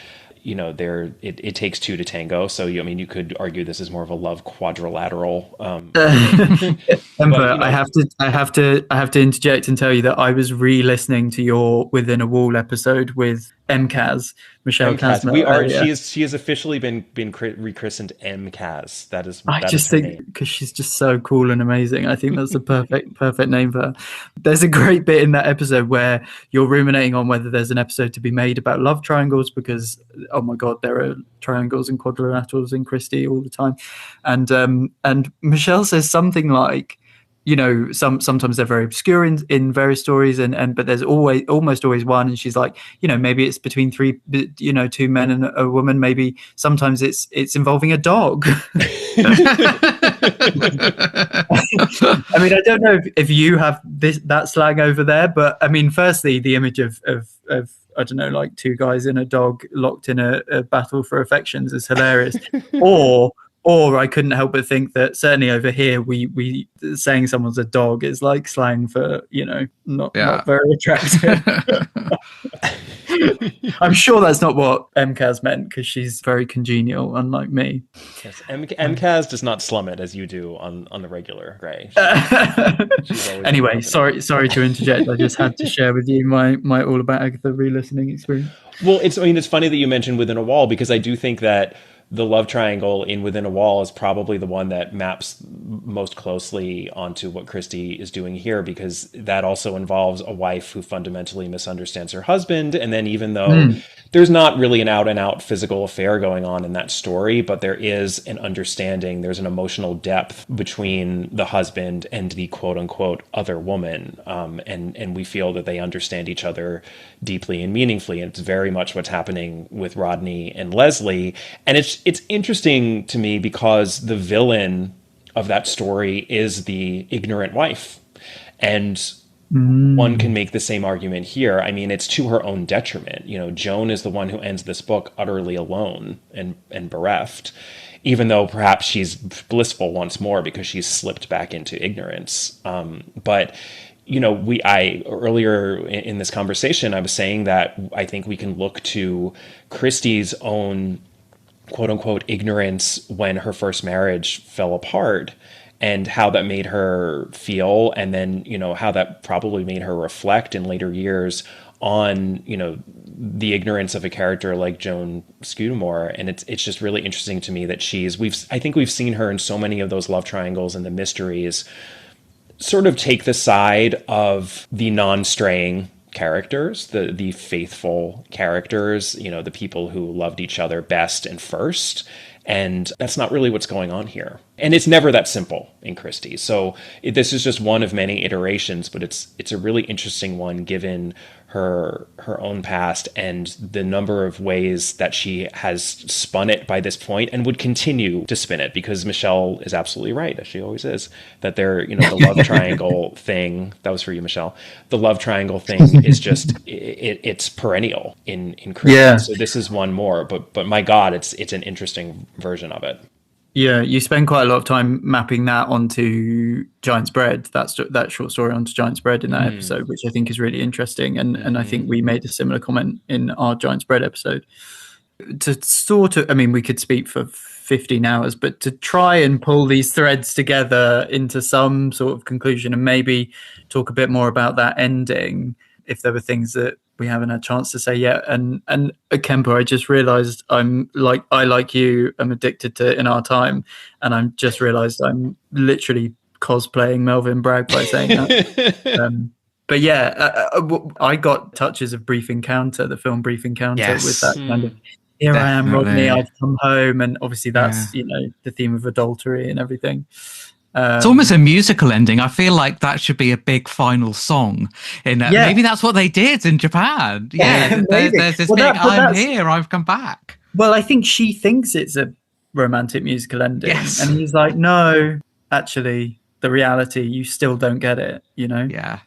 it takes 2 to tango. So you could argue this is more of a love quadrilateral. I have to interject and tell you that I was re-listening to your Within a Wall episode with MCAS, Michelle Kazma. She has officially been rechristened MCAS. I just think because she's just so cool and amazing. I think that's the perfect name for her. There's a great bit in that episode where you're ruminating on whether there's an episode to be made about love triangles, because oh my God, there are triangles and quadrilaterals in Christie all the time, and Michelle says something like, sometimes they're very obscure in various stories, and but there's almost always one, and she's like, maybe it's between 2 men and a woman, maybe sometimes it's involving a dog. I don't know if you have that slang over there, but firstly, the image of I don't know, 2 guys and a dog locked in a battle for affections is hilarious. Or I couldn't help but think that certainly over here, we saying someone's a dog is like slang for, not very attractive. I'm sure that's not what MCAS meant, because she's very congenial, unlike me. Yes, MCAS does not slum it as you do on the regular, Gray. She's always Anyway, sorry to interject. I just had to share with you my All About Agatha re-listening experience. Well, it's funny that you mentioned Within a Wall, because I do think that the love triangle in Within a Wall is probably the one that maps most closely onto what Christie is doing here, because that also involves a wife who fundamentally misunderstands her husband. And then even though there's not really an out and out physical affair going on in that story, but there is an understanding, there's an emotional depth between the husband and the quote unquote other woman. And we feel that they understand each other deeply and meaningfully. And it's very much what's happening with Rodney and Leslie. And it's interesting to me because the villain of that story is the ignorant wife. And one can make the same argument here. I mean, it's to her own detriment. Joan is the one who ends this book utterly alone and bereft, even though perhaps she's blissful once more because she's slipped back into ignorance. But earlier in this conversation, I was saying that I think we can look to Christie's own quote unquote ignorance when her first marriage fell apart, and how that made her feel. And then, how that probably made her reflect in later years on, the ignorance of a character like Joan Scudamore. And it's just really interesting to me that I think we've seen her in so many of those love triangles and the mysteries sort of take the side of the non-straying characters, the faithful characters, the people who loved each other best and first. And that's not really what's going on here. And it's never that simple in Christie. So this is just one of many iterations, but it's a really interesting one given her own past and the number of ways that she has spun it by this point and would continue to spin it, because Michelle is absolutely right, as she always is, that the love triangle thing, that was for you, Michelle, the love triangle thing is just, it's perennial in Christie. Yeah. So this is one more, but my God, it's an interesting version of it. Yeah, you spend quite a lot of time mapping that onto Giant's Bread, that short story onto Giant's Bread in that episode, which I think is really interesting. And I think we made a similar comment in our Giant's Bread episode. To sort of, we could speak for 15 hours, but to try and pull these threads together into some sort of conclusion and maybe talk a bit more about that ending, if there were things that we haven't had a chance to say yet. And Kemper, I just realized I like you, I'm addicted to In Our Time, and I'm just realized I'm literally cosplaying Melvin Bragg by saying that. But yeah, I got touches of Brief Encounter, the film Brief Encounter, with that kind of, here I am, Rodney, I've come home. And obviously that's, the theme of adultery and everything. It's almost a musical ending. I feel like that should be a big final song. Maybe that's what they did in Japan. Yeah, there's this big, I'm here, I've come back. Well, I think she thinks it's a romantic musical ending. Yes. And he's like, no, actually, the reality, you still don't get it, Yeah.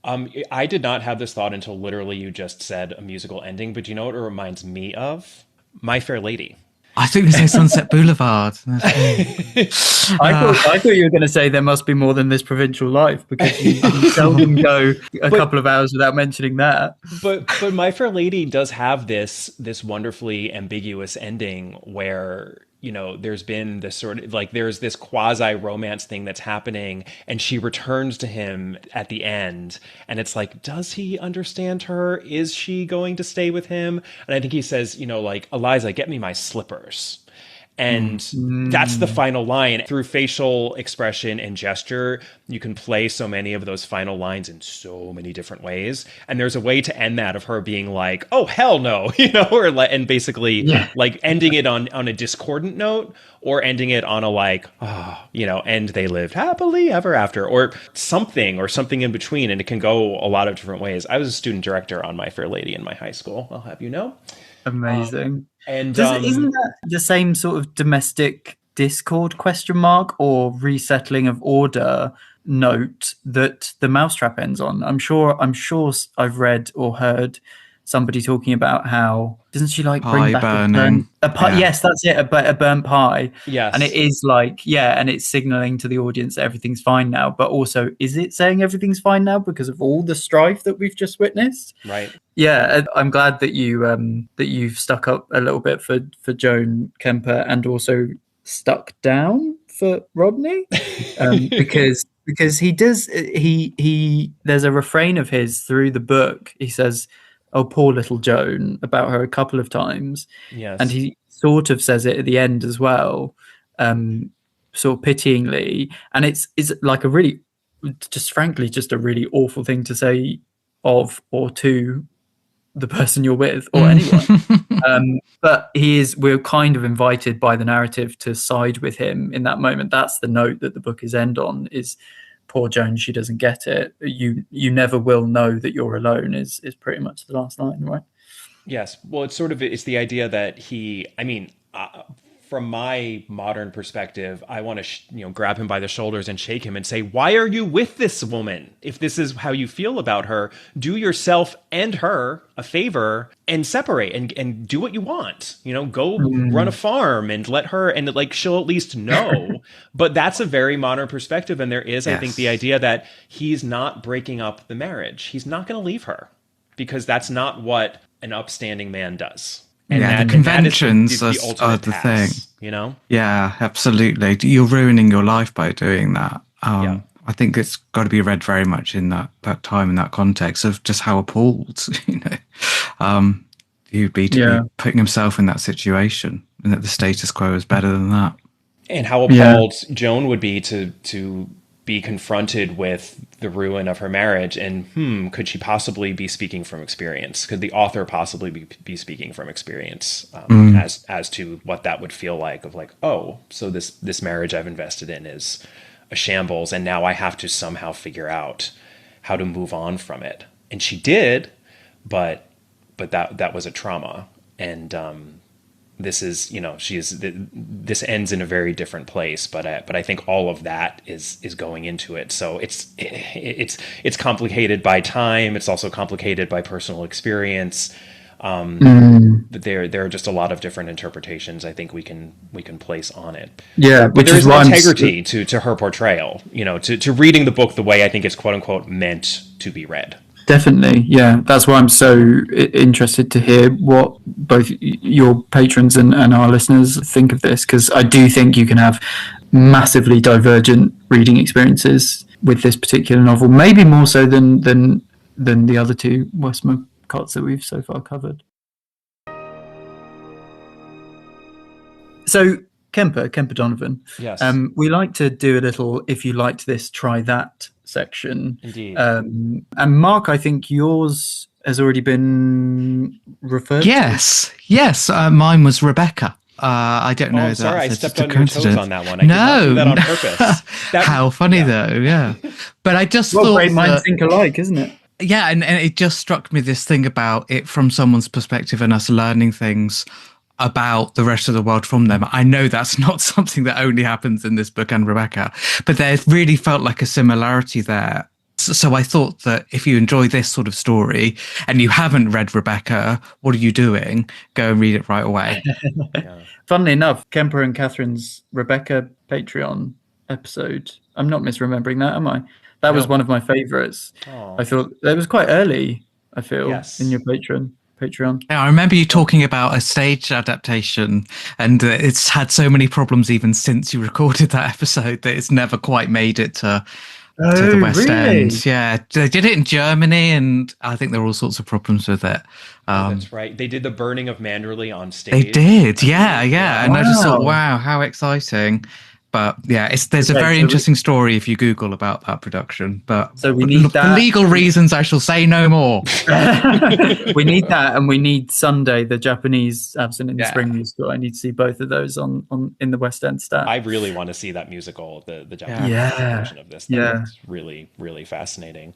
I did not have this thought until literally you just said a musical ending, but you know what it reminds me of? My Fair Lady. I think we say Sunset Boulevard. I thought you were going to say there must be more than this provincial life, because you seldom go a couple of hours without mentioning that. But My Fair Lady does have this wonderfully ambiguous ending where, there's been this sort of there's this quasi romance thing that's happening, and she returns to him at the end, and it's like, does he understand her? Is she going to stay with him? And I think he says, Eliza, get me my slippers. And that's the final line. Through facial expression and gesture, you can play so many of those final lines in so many different ways. And there's a way to end that of her being like, oh, hell no, and basically ending it on a discordant note, or ending it on a and they lived happily ever after, or something in between. And it can go a lot of different ways. I was a student director on My Fair Lady in my high school, I'll have you know. Amazing. And isn't that the same sort of domestic discord ? Or resettling of order note that the Mousetrap ends on? I'm sure I've read or heard somebody talking about how doesn't she like Pie bring back burning. a pie? Yeah. Yes, that's it. A burnt pie. Yes. And it is like, and it's signaling to the audience that everything's fine now. But also, is it saying everything's fine now because of all the strife that we've just witnessed? Right. Yeah, I'm glad that you've stuck up a little bit for Joan Kemper and also stuck down for Rodney, because he does he there's a refrain of his through the book. He says, "Oh, poor little Joan," about her a couple of times. Yes. And he sort of says it at the end as well, sort of pityingly. And it's like a really, just frankly, just a really awful thing to say of or to the person you're with or anyone. But we're kind of invited by the narrative to side with him in that moment. That's the note that the book is end on, is poor Joan, she doesn't get it. You never will know that you're alone is pretty much the last line, right? Yes. Well, it's the idea that from my modern perspective, I want to, grab him by the shoulders and shake him and say, why are you with this woman? If this is how you feel about her, do yourself and her a favor and separate and do what you want. Go run a farm and let her, and like, she'll at least know. But that's a very modern perspective. And there is, I think, the idea that he's not breaking up the marriage. He's not going to leave her because that's not what an upstanding man does. And the conventions are the thing. Yeah, absolutely. You're ruining your life by doing that. I think it's got to be read very much in that time, in that context of just how appalled, he'd be to be putting himself in that situation, and that the status quo is better than that. And how appalled Joan would be to be confronted with the ruin of her marriage, and could she possibly be speaking from experience? Could the author possibly be speaking from experience as to what that would feel like, of like, oh, so this marriage I've invested in is a shambles, and now I have to somehow figure out how to move on from it. And she did, but that was a trauma. And this is, this ends in a very different place, but I think all of that is going into it. So it's complicated by time. It's also complicated by personal experience. But there are just a lot of different interpretations I think we can place on it. Yeah, but there's an integrity to her portrayal, to reading the book the way I think it's quote unquote meant to be read. Definitely, yeah. That's why I'm so interested to hear what both your patrons and our listeners think of this, because I do think you can have massively divergent reading experiences with this particular novel, maybe more so than the other two Westmacotts that we've so far covered. So Kemper Donovan. Yes. We like to do a little "if you liked this, try that" section. Indeed. And Mark, I think yours has already been referred to. Yes. Mine was Rebecca. I don't know. I'm sorry, I stepped on your toes on that one. I did not do that on purpose. How funny though, yeah. But I just thought great minds think alike, isn't it? Yeah, and it just struck me this thing about it from someone's perspective and us learning things about the rest of the world from them. I know that's not something that only happens in this book and Rebecca, but there really felt like a similarity there. So I thought that if you enjoy this sort of story and you haven't read Rebecca, what are you doing? Go and read it right away. Funnily enough, Kemper and Catherine's Rebecca Patreon episode, I'm not misremembering that, am I? That was one of my favourites. I thought that was quite early, in your Patreon. Yeah, I remember you talking about a stage adaptation, and it's had so many problems even since you recorded that episode that it's never quite made it to the West End. Yeah, they did it in Germany, and I think there were all sorts of problems with it. That's right. They did the burning of Manderley on stage. They did, yeah. And I just thought, wow, how exciting. But yeah, there's a very interesting story if you Google about that production. But so we need that. For legal reasons, I shall say no more. We need that, and we need Sunday, the Japanese Absent in the Spring musical. I need to see both of those on in the West End stat. I really want to see that musical, the Japanese version of this. That's really, really fascinating.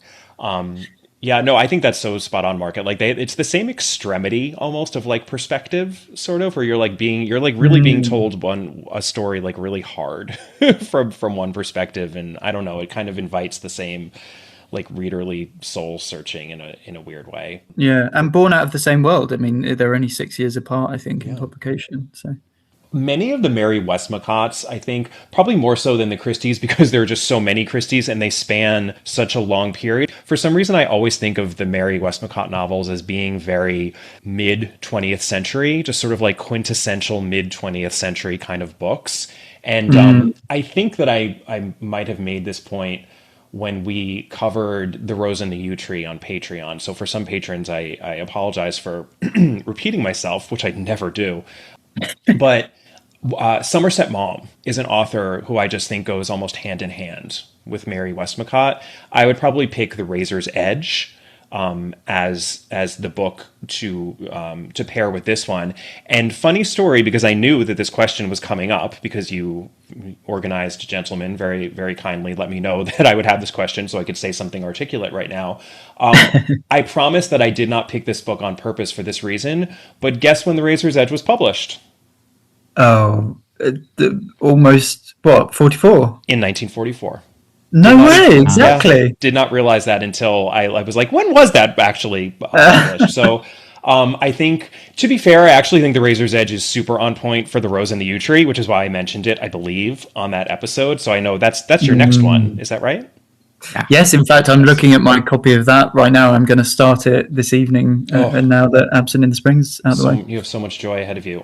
I think that's so spot on, Mark. Like it's the same extremity almost of like perspective, sort of, where you're really being told a story like really hard from one perspective, and I don't know, it kind of invites the same like readerly soul searching in a weird way. Yeah, and born out of the same world. I mean, they're only 6 years apart, I think, in publication. So many of the Mary Westmacotts, I think, probably more so than the Christies, because there are just so many Christies and they span such a long period. For some reason, I always think of the Mary Westmacott novels as being very mid-20th century, just sort of like quintessential mid-20th century kind of books. And I think that I might have made this point when we covered The Rose and the Yew Tree on Patreon. So for some patrons, I apologize for repeating myself, which I never do. But Somerset Maugham is an author who I just think goes almost hand in hand with Mary Westmacott. I would probably pick The Razor's Edge as the book to pair with this one. And funny story, because I knew that this question was coming up, because you organized gentlemen very, very kindly let me know that I would have this question so I could say something articulate right now. I promise that I did not pick this book on purpose for this reason, but guess when The Razor's Edge was published? Oh, almost, what, 44? In 1944. No way, exactly. Yeah, did not realize that until I was like, when was that actually published? So I think, to be fair, I actually think The Razor's Edge is super on point for The Rose and the Yew Tree, which is why I mentioned it, I believe, on that episode. So I know that's your next one. Is that right? Yes, in fact, I'm looking at my copy of that right now. I'm going to start it this evening, and now that Absent in the Spring's out of the way. You have so much joy ahead of you.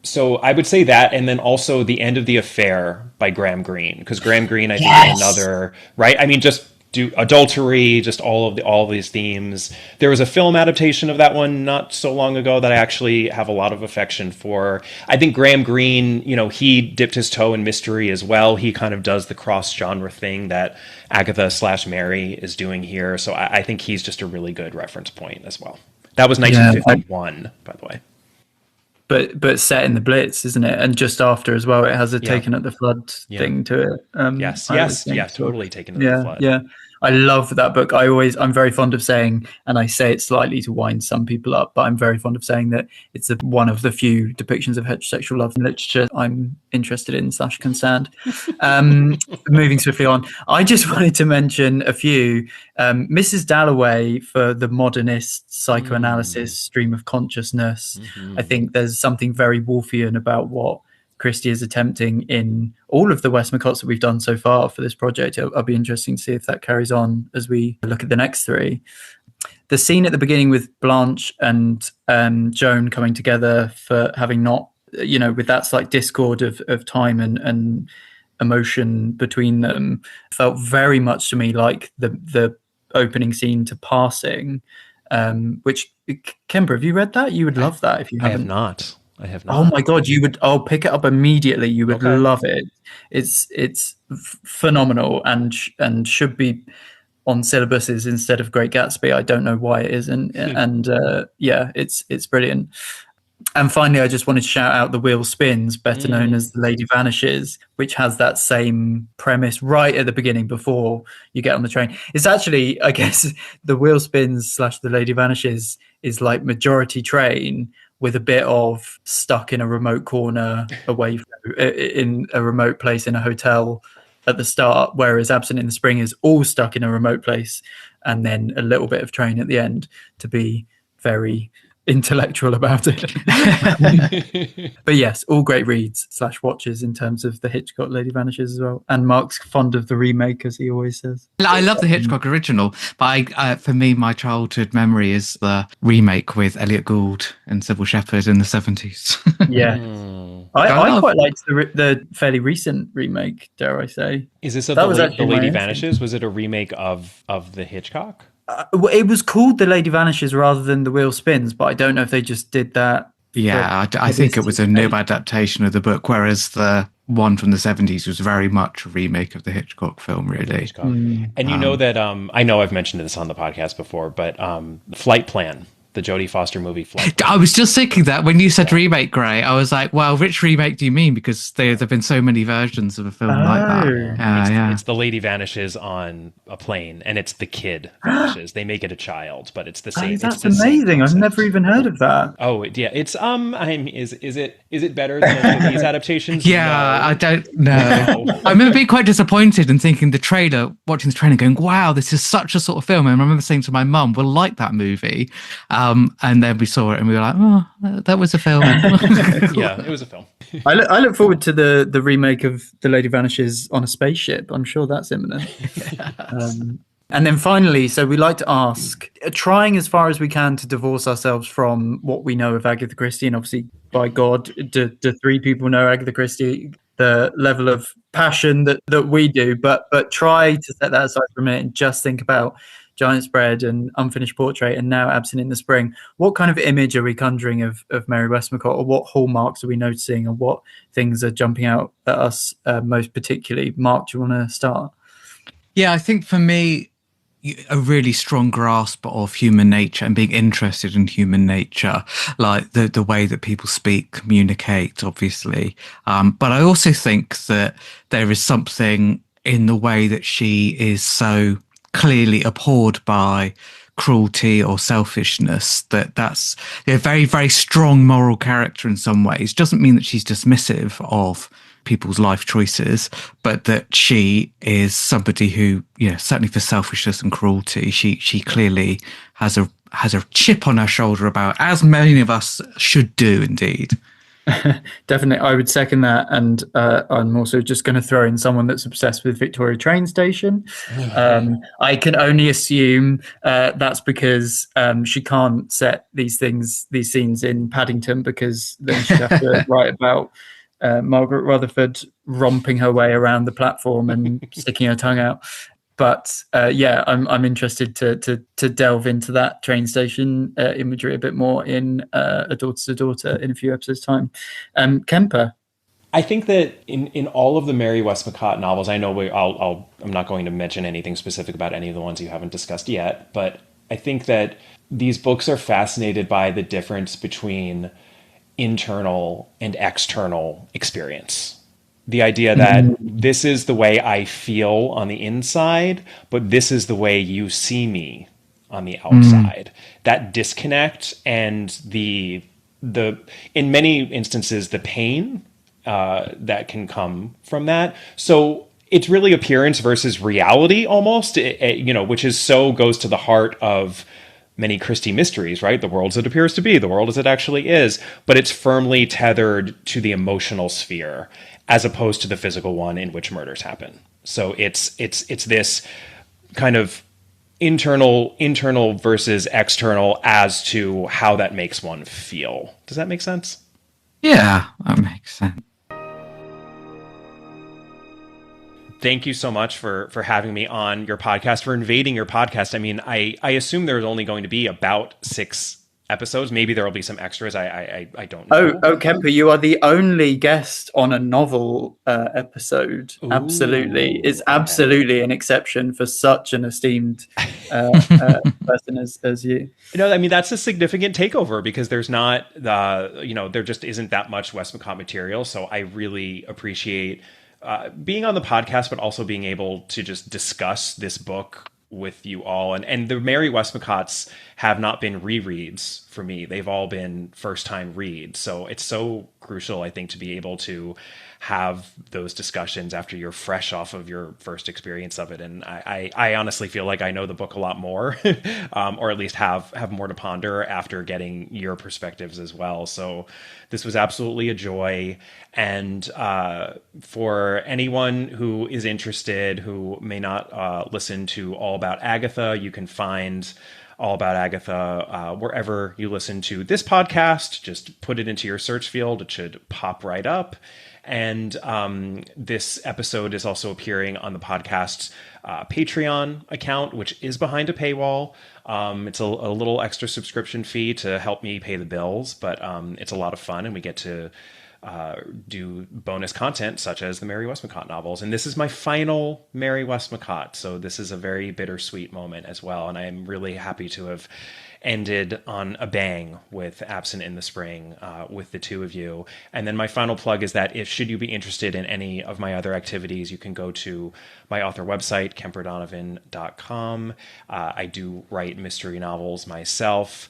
So I would say that, and then also The End of the Affair by Graham Greene, because Graham Greene, I think, is another, right? I mean, just do Adultery, just all of these themes. There was a film adaptation of that one not so long ago that I actually have a lot of affection for. I think Graham Greene, he dipped his toe in mystery as well. He kind of does the cross-genre thing that Agatha/Mary is doing here. So I think he's just a really good reference point as well. That was 1951, by the way. But set in the Blitz, isn't it? And just after as well, it has a Taken at the Flood thing to it. Yes, totally Taken at the Flood. Yeah, I love that book. I'm very fond of saying, and I say it slightly to wind some people up, but I'm very fond of saying that it's one of the few depictions of heterosexual love in literature I'm interested in / can stand. Moving swiftly on, I just wanted to mention a few. Mrs. Dalloway for the modernist psychoanalysis, stream of consciousness. I think there's something very Woolfian about what Christie is attempting in all of the Westmacotts that we've done so far for this project. It'll be interesting to see if that carries on as we look at the next three. The scene at the beginning with Blanche and Joan coming together for having not, with that slight discord of time and emotion between them, felt very much to me like the opening scene to Passing, which, Kemper, have you read that? You would love that if you haven't. I have not. Oh my God, I'll pick it up immediately. You would love it. It's phenomenal and should be on syllabuses instead of Great Gatsby. I don't know why it isn't. And it's brilliant. And finally, I just wanted to shout out The Wheel Spins, better known as The Lady Vanishes, which has that same premise right at the beginning before you get on the train. It's actually, I guess, The Wheel Spins / The Lady Vanishes is like Majority Train, with a bit of stuck in a remote corner away in a remote place in a hotel at the start, whereas Absent in the Spring is all stuck in a remote place and then a little bit of train at the end, to be very intellectual about it. But yes, all great reads / watches in terms of the Hitchcock Lady Vanishes as well. And Mark's fond of the remake, as he always says. I love the Hitchcock original, but for me, my childhood memory is the remake with Elliot Gould and Sybil Shepherd in the 70s. Yeah. I quite liked the fairly recent remake, dare I say. Is this The Lady Vanishes? Was it a remake of the Hitchcock? It was called The Lady Vanishes rather than The Wheel Spins, but I don't know if they just did that. Yeah, I think it was a new adaptation of the book, whereas the one from the 70s was very much a remake of the Hitchcock film, really. And you know that, I know I've mentioned this on the podcast before, but Flight Plan, the Jodie Foster movie Flight. I was just thinking that when you said remake, Gray, I was like, well, which remake do you mean? Because there have been so many versions of a film like that. Yeah. It's the lady vanishes on a plane, and it's the kid vanishes. They make it a child, but it's the same. That's amazing. I've never even heard of that. Oh yeah, it's is it better than these adaptations? Yeah, No. I don't know. No. I remember being quite disappointed and thinking watching the trailer, going, "Wow, this is such a sort of film." And I remember saying to my mum, "We'll like that movie," and then we saw it and we were like, "Oh, that was a film." Yeah, it was a film. I look forward to the remake of The Lady Vanishes on a spaceship. I'm sure that's imminent. And then finally, so we like to ask, trying as far as we can to divorce ourselves from what we know of Agatha Christie, and obviously, by God, do three people know Agatha Christie, the level of passion that we do, but try to set that aside for a minute and just think about Giant Spread and Unfinished Portrait and now Absent in the Spring. What kind of image are we conjuring of Mary Westmacott, or what hallmarks are we noticing, or what things are jumping out at us most particularly? Mark, do you want to start? Yeah, I think for me, a really strong grasp of human nature and being interested in human nature, like the way that people speak, communicate, obviously. But I also think that there is something in the way that she is so clearly abhorred by cruelty or selfishness, that's a very, very strong moral character in some ways. Doesn't mean that she's dismissive of people's life choices, but that she is somebody who, certainly for selfishness and cruelty, she clearly has a chip on her shoulder about, as many of us should do indeed. Definitely, I would second that, and I'm also just going to throw in someone that's obsessed with Victoria train station. I can only assume that's because she can't set these scenes in Paddington, because then she'd have to write about Margaret Rutherford romping her way around the platform and sticking her tongue out. But I'm interested to delve into that train station imagery a bit more in A Daughter's a Daughter in a few episodes' time. Kemper. I think that in all of the Mary Westmacott novels, I know I'm not going to mention anything specific about any of the ones you haven't discussed yet, but I think that these books are fascinated by the difference between internal and external experience. The idea that this is the way I feel on the inside, but this is the way you see me on the outside. That disconnect and the in many instances, the pain that can come from that. So it's really appearance versus reality almost, which goes to the heart of many Christie mysteries, right? The world as it appears to be, the world as it actually is, but it's firmly tethered to the emotional sphere as opposed to the physical one in which murders happen. So it's this kind of internal versus external as to how that makes one feel. Does that make sense? Yeah, that makes sense. Thank you so much for having me on your podcast, for invading your podcast. I mean, I assume there's only going to be about 6 episodes. Maybe there will be some extras. I don't know. Oh, Kemper, you are the only guest on a novel episode. Ooh, absolutely. It's absolutely an exception for such an esteemed person as you. I mean, that's a significant takeover, because there's not there just isn't that much Westmacott material. So I really appreciate being on the podcast, but also being able to just discuss this book with you all. And the Mary Westmacotts have not been rereads for me. They've all been first time reads. So it's so crucial, I think, to be able to have those discussions after you're fresh off of your first experience of it. And I honestly feel like I know the book a lot more, or at least have more to ponder after getting your perspectives as well. So this was absolutely a joy. And for anyone who is interested, who may not listen to All About Agatha, you can find All About Agatha wherever you listen to this podcast. Just put it into your search field. It should pop right up. And this episode is also appearing on the podcast's Patreon account, which is behind a paywall. It's a little extra subscription fee to help me pay the bills, but it's a lot of fun, and we get to do bonus content such as the Mary Westmacott novels. And this is my final Mary Westmacott, so this is a very bittersweet moment as well. And I'm really happy to have ended on a bang with Absent in the Spring with the two of you. And then my final plug is that if should you be interested in any of my other activities, you can go to my author website, KemperDonovan.com. I do write mystery novels myself.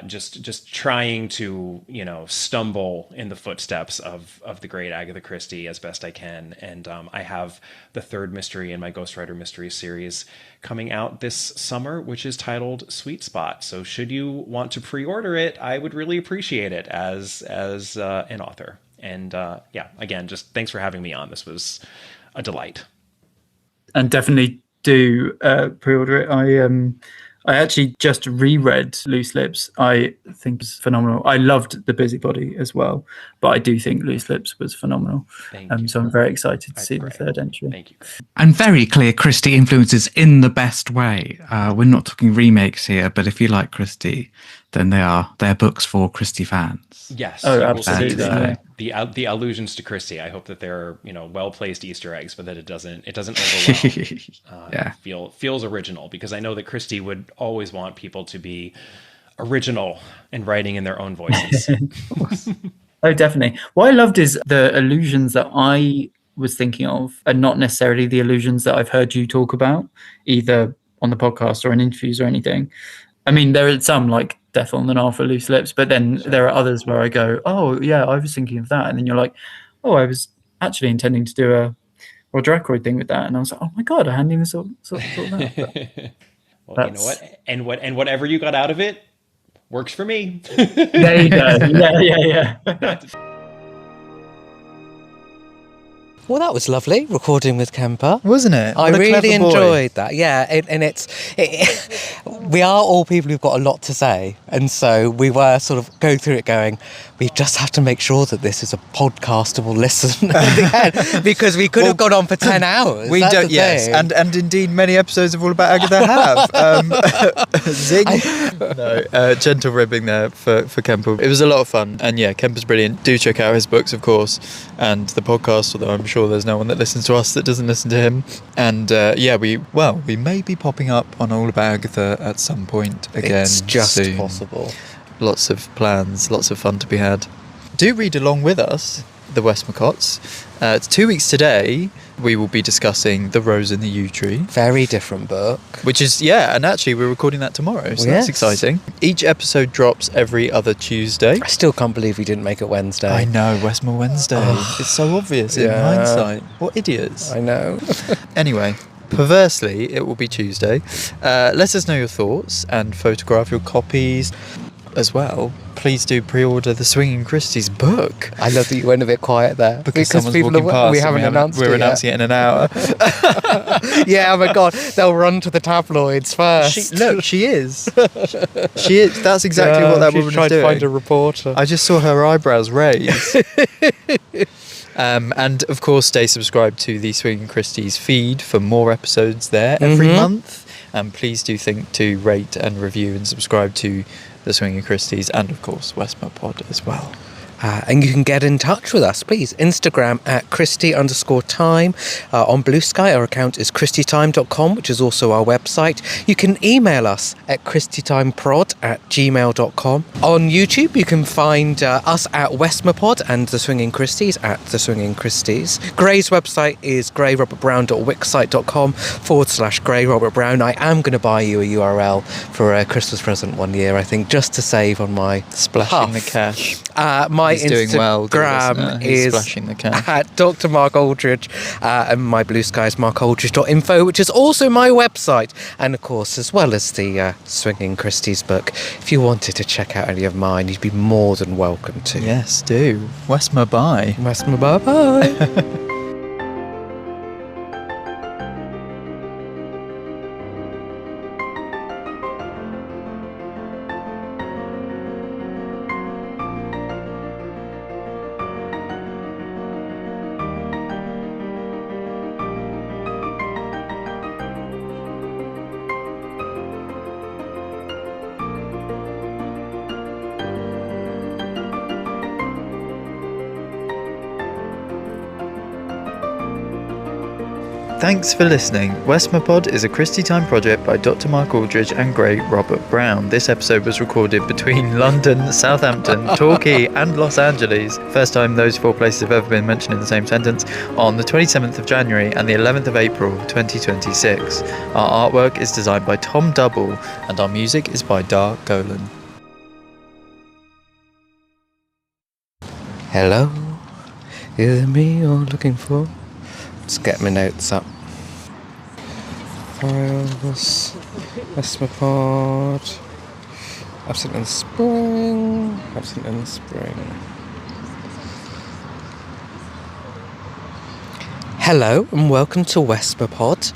Just trying to, stumble in the footsteps of the great Agatha Christie as best I can. And I have the third mystery in my Ghostwriter Mysteries series coming out this summer, which is titled Sweet Spot. So should you want to pre-order it, I would really appreciate it as an author. And again, just thanks for having me on. This was a delight. And definitely do pre-order it. I actually just reread Loose Lips. I think it's phenomenal. I loved The Busybody as well, but I do think Loose Lips was phenomenal. So I'm very excited to see the third entry. Thank you. And very clear Christie influences in the best way. We're not talking remakes here, but if you like Christie, then they're books for Christie fans. Yes. Oh, absolutely. The allusions to Christie, I hope that they're well-placed Easter eggs, but that it doesn't overwhelm. Feels original, because I know that Christie would always want people to be original and writing in their own voices. Oh, definitely. What I loved is the allusions that I was thinking of are not necessarily the allusions that I've heard you talk about, either on the podcast or in interviews or anything. I mean, there are some like Death on the Nile for Loose Lips, but then there are others where I go, oh, yeah, I was thinking of that. And then you're like, oh, I was actually intending to do a Roger Ackroyd thing with that. And I was like, oh my God, I hadn't even thought that. Well, you know what? And whatever you got out of it works for me. There you go. Yeah. Well, that was lovely, recording with Kemper. Wasn't it? I really enjoyed that. Yeah, and we are all people who've got a lot to say. And so we were sort of going through it going, we just have to make sure that this is a podcastable listen at the end, because we could have gone on for 10 hours. We don't, yes. And indeed, many episodes of All About Agatha have. Zing. Gentle ribbing there for Kemper. It was a lot of fun. And yeah, Kemper's brilliant. Do check out his books, of course, and the podcast, although I'm sure there's no one that listens to us that doesn't listen to him. And we may be popping up on All About Agatha at some point again. It's just soon. possible. Lots of plans, lots of fun to be had. Do read along with us, the Westmacotts. It's 2 weeks today. We will be discussing The Rose in the Yew Tree. Very different book. Which is, and actually we're recording that tomorrow, so that's exciting. Each episode drops every other Tuesday. I still can't believe we didn't make it Wednesday. I know, Westmore Wednesday. It's so obvious in hindsight. What idiots. I know. Anyway, perversely, it will be Tuesday. Let us know your thoughts and photograph your copies as well. Please do pre-order the Swinging Christie's book. I love that you went a bit quiet there. Because someone's walking past. We haven't announced it yet. We're announcing it in an hour. Yeah, oh my God. They'll run to the tabloids first. She is. She is. That's exactly what that woman is doing. She's trying to find a reporter. I just saw her eyebrows raise. And of course, stay subscribed to the Swinging Christie's feed for more episodes there every month. And please do think to rate and review and subscribe to the Swinging Christie's and of course Westmapod as well. And you can get in touch with us, please. Instagram at Christie_time. On Blue Sky, our account is christietime.com, which is also our website. You can email us at christietimepod@gmail.com. On YouTube, you can find us at Westmapod and The Swinging Christie's at The Swinging Christie's. Gray's website is grayrobertbrown.wixsite.com/Gray Robert Brown. I am going to buy you a URL for a Christmas present one year, I think, just to save on my splashing the cash. My Instagram is at Dr. Mark Aldridge, and my Blue Sky is markaldridge.info, which is also my website. And of course, as well as the Swinging Christie's book, if you wanted to check out any of mine, you'd be more than welcome to. Yes, do. Westma bye. Westma bye. Thanks for listening. Westmapod is a Christie Time project by Dr. Mark Aldridge and Great Robert Brown. This episode was recorded between London, Southampton, Torquay and Los Angeles. First time those 4 places have ever been mentioned in the same sentence, on the 27th of January and the 11th of April 2026. Our artwork is designed by Tom Double and our music is by Dar Golan. Hello, is it me you're looking for? Let's get my notes up. Files, Westmapod, Absent in the Spring, Absent in the Spring. Hello and welcome to Westmapod.